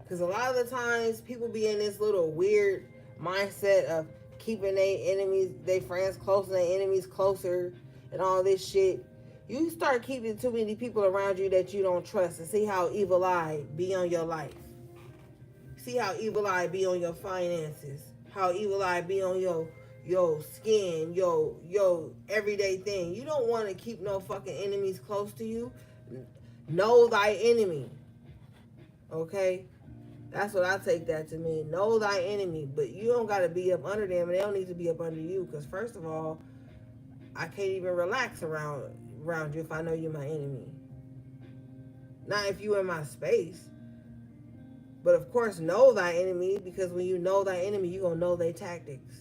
Because a lot of the times people be in this little weird mindset of keeping their enemies, their friends closer, their enemies closer, and all this shit. You start keeping too many people around you that you don't trust, and see how evil eye be on your life. See how evil eye be on your finances. How evil eye be on your skin, your everyday thing. You don't want to keep no fucking enemies close to you. Know thy enemy. Okay? That's what I take that to mean. Know thy enemy. But you don't got to be up under them, and they don't need to be up under you. Because first of all, I can't even relax around you if I know you're my enemy. Not if you in my space. But of course, know thy enemy, because when you know thy enemy, you're going to know their tactics.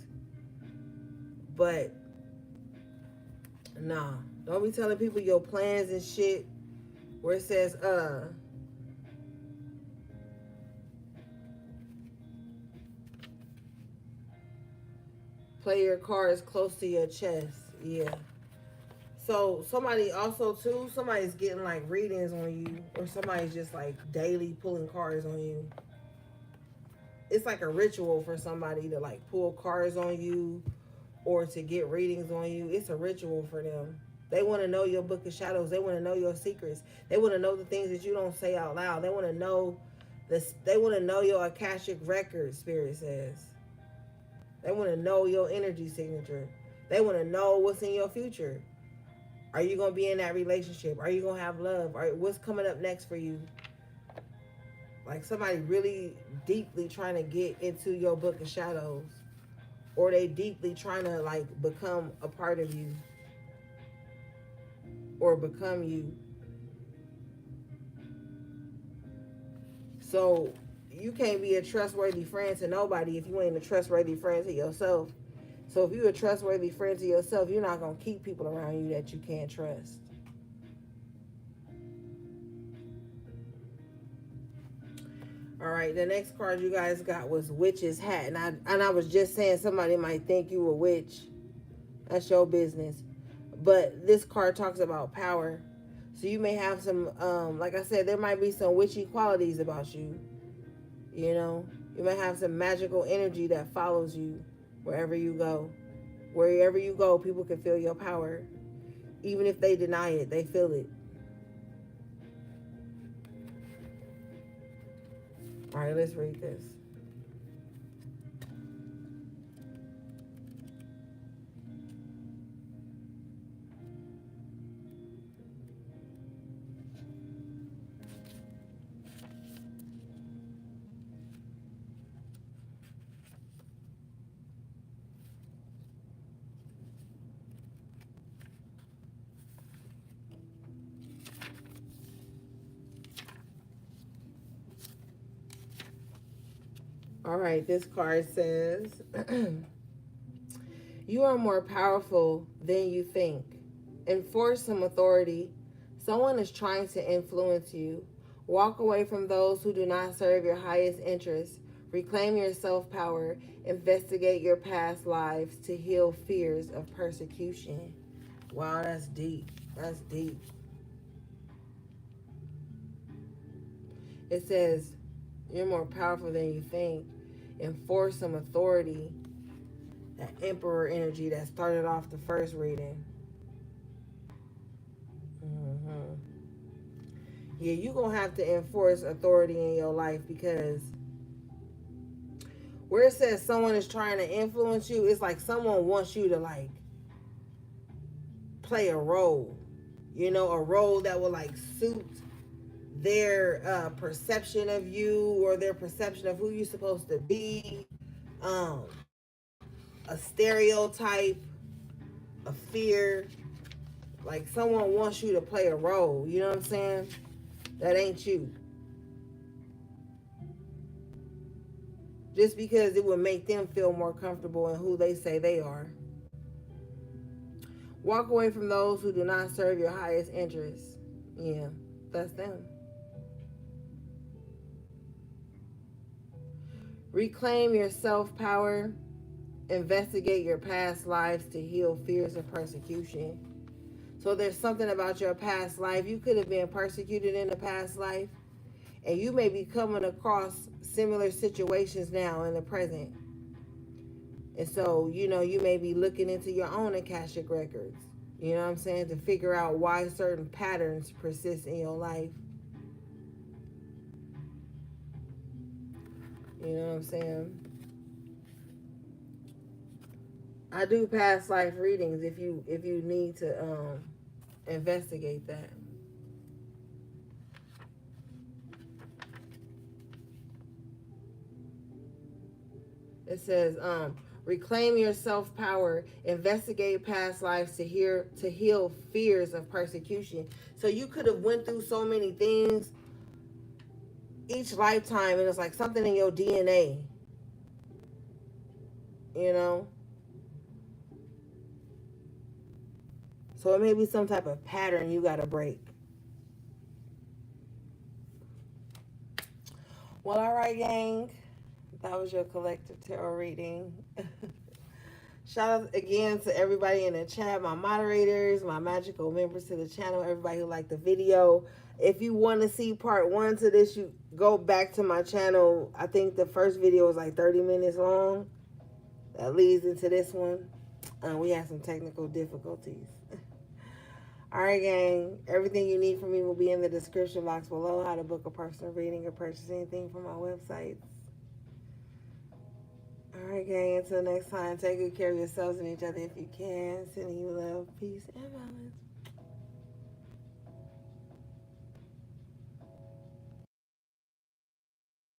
But, nah. Don't be telling people your plans and shit where it says, play your cards close to your chest. Yeah. So somebody also too, somebody's getting like readings on you, or somebody's just like daily pulling cards on you. It's like a ritual for somebody to like pull cards on you or to get readings on you. It's a ritual for them. They want to know your book of shadows. They want to know your secrets. They want to know the things that you don't say out loud. They want to know this. They want to know your Akashic record, Spirit says. They want to know your energy signature. They want to know what's in your future. Are you going to be in that relationship? Are you going to have love? What's coming up next for you? Like somebody really deeply trying to get into your book of shadows. Or they deeply trying to like become a part of you. Or become you. So you can't be a trustworthy friend to nobody if you ain't a trustworthy friend to yourself. So if you're a trustworthy friend to yourself, you're not going to keep people around you that you can't trust. All right, the next card you guys got was Witch's Hat. And I was just saying somebody might think you a witch. That's your business. But this card talks about power. So you may have some, like I said, there might be some witchy qualities about you. You know, you might have some magical energy that follows you wherever you go. Wherever you go, people can feel your power. Even if they deny it, they feel it. right, let's read this. All right, this card says, you are more powerful than you think. Enforce some authority. Someone is trying to influence you. Walk away from those who do not serve your highest interests. Reclaim your self power. Investigate your past lives to heal fears of persecution. Wow, that's deep. That's deep. It says, you're more powerful than you think. Enforce some authority. That emperor energy that started off the first reading. Mm-hmm. Yeah, you're going to have to enforce authority in your life, because where it says someone is trying to influence you, it's like someone wants you to like play a role, you know, a role that will like suit their perception of you, or their perception of who you're supposed to be. Um, a stereotype, a fear. Like someone wants you to play a role, you know what I'm saying? That ain't you. Just because it would make them feel more comfortable in who they say they are. Walk away from those who do not serve your highest interests. Yeah, that's them. Reclaim your self power. Investigate your past lives to heal fears of persecution. So there's something about your past life. You could have been persecuted in the past life, and you may be coming across similar situations now in the present. And so, you know, you may be looking into your own Akashic records, you know what I'm saying, to figure out why certain patterns persist in your life. You know what I'm saying? I do past life readings if you need to investigate that. It says, reclaim your self power, investigate past lives to heal fears of persecution. So you could have went through so many things each lifetime, and it's like something in your DNA, you know. So it may be some type of pattern you got to break. Well, all right, gang. That was your collective tarot reading. Shout out again to everybody in the chat, my moderators, my magical members to the channel, everybody who liked the video. If you want to see part 1 to this, you go back to my channel. I think the first video was like 30 minutes long. That leads into this one. We had some technical difficulties. All right, gang. Everything you need from me will be in the description box below. How to book a personal reading or purchase anything from my website. All right, gang. Until next time, take good care of yourselves and each other if you can. Sending you love, peace, and balance.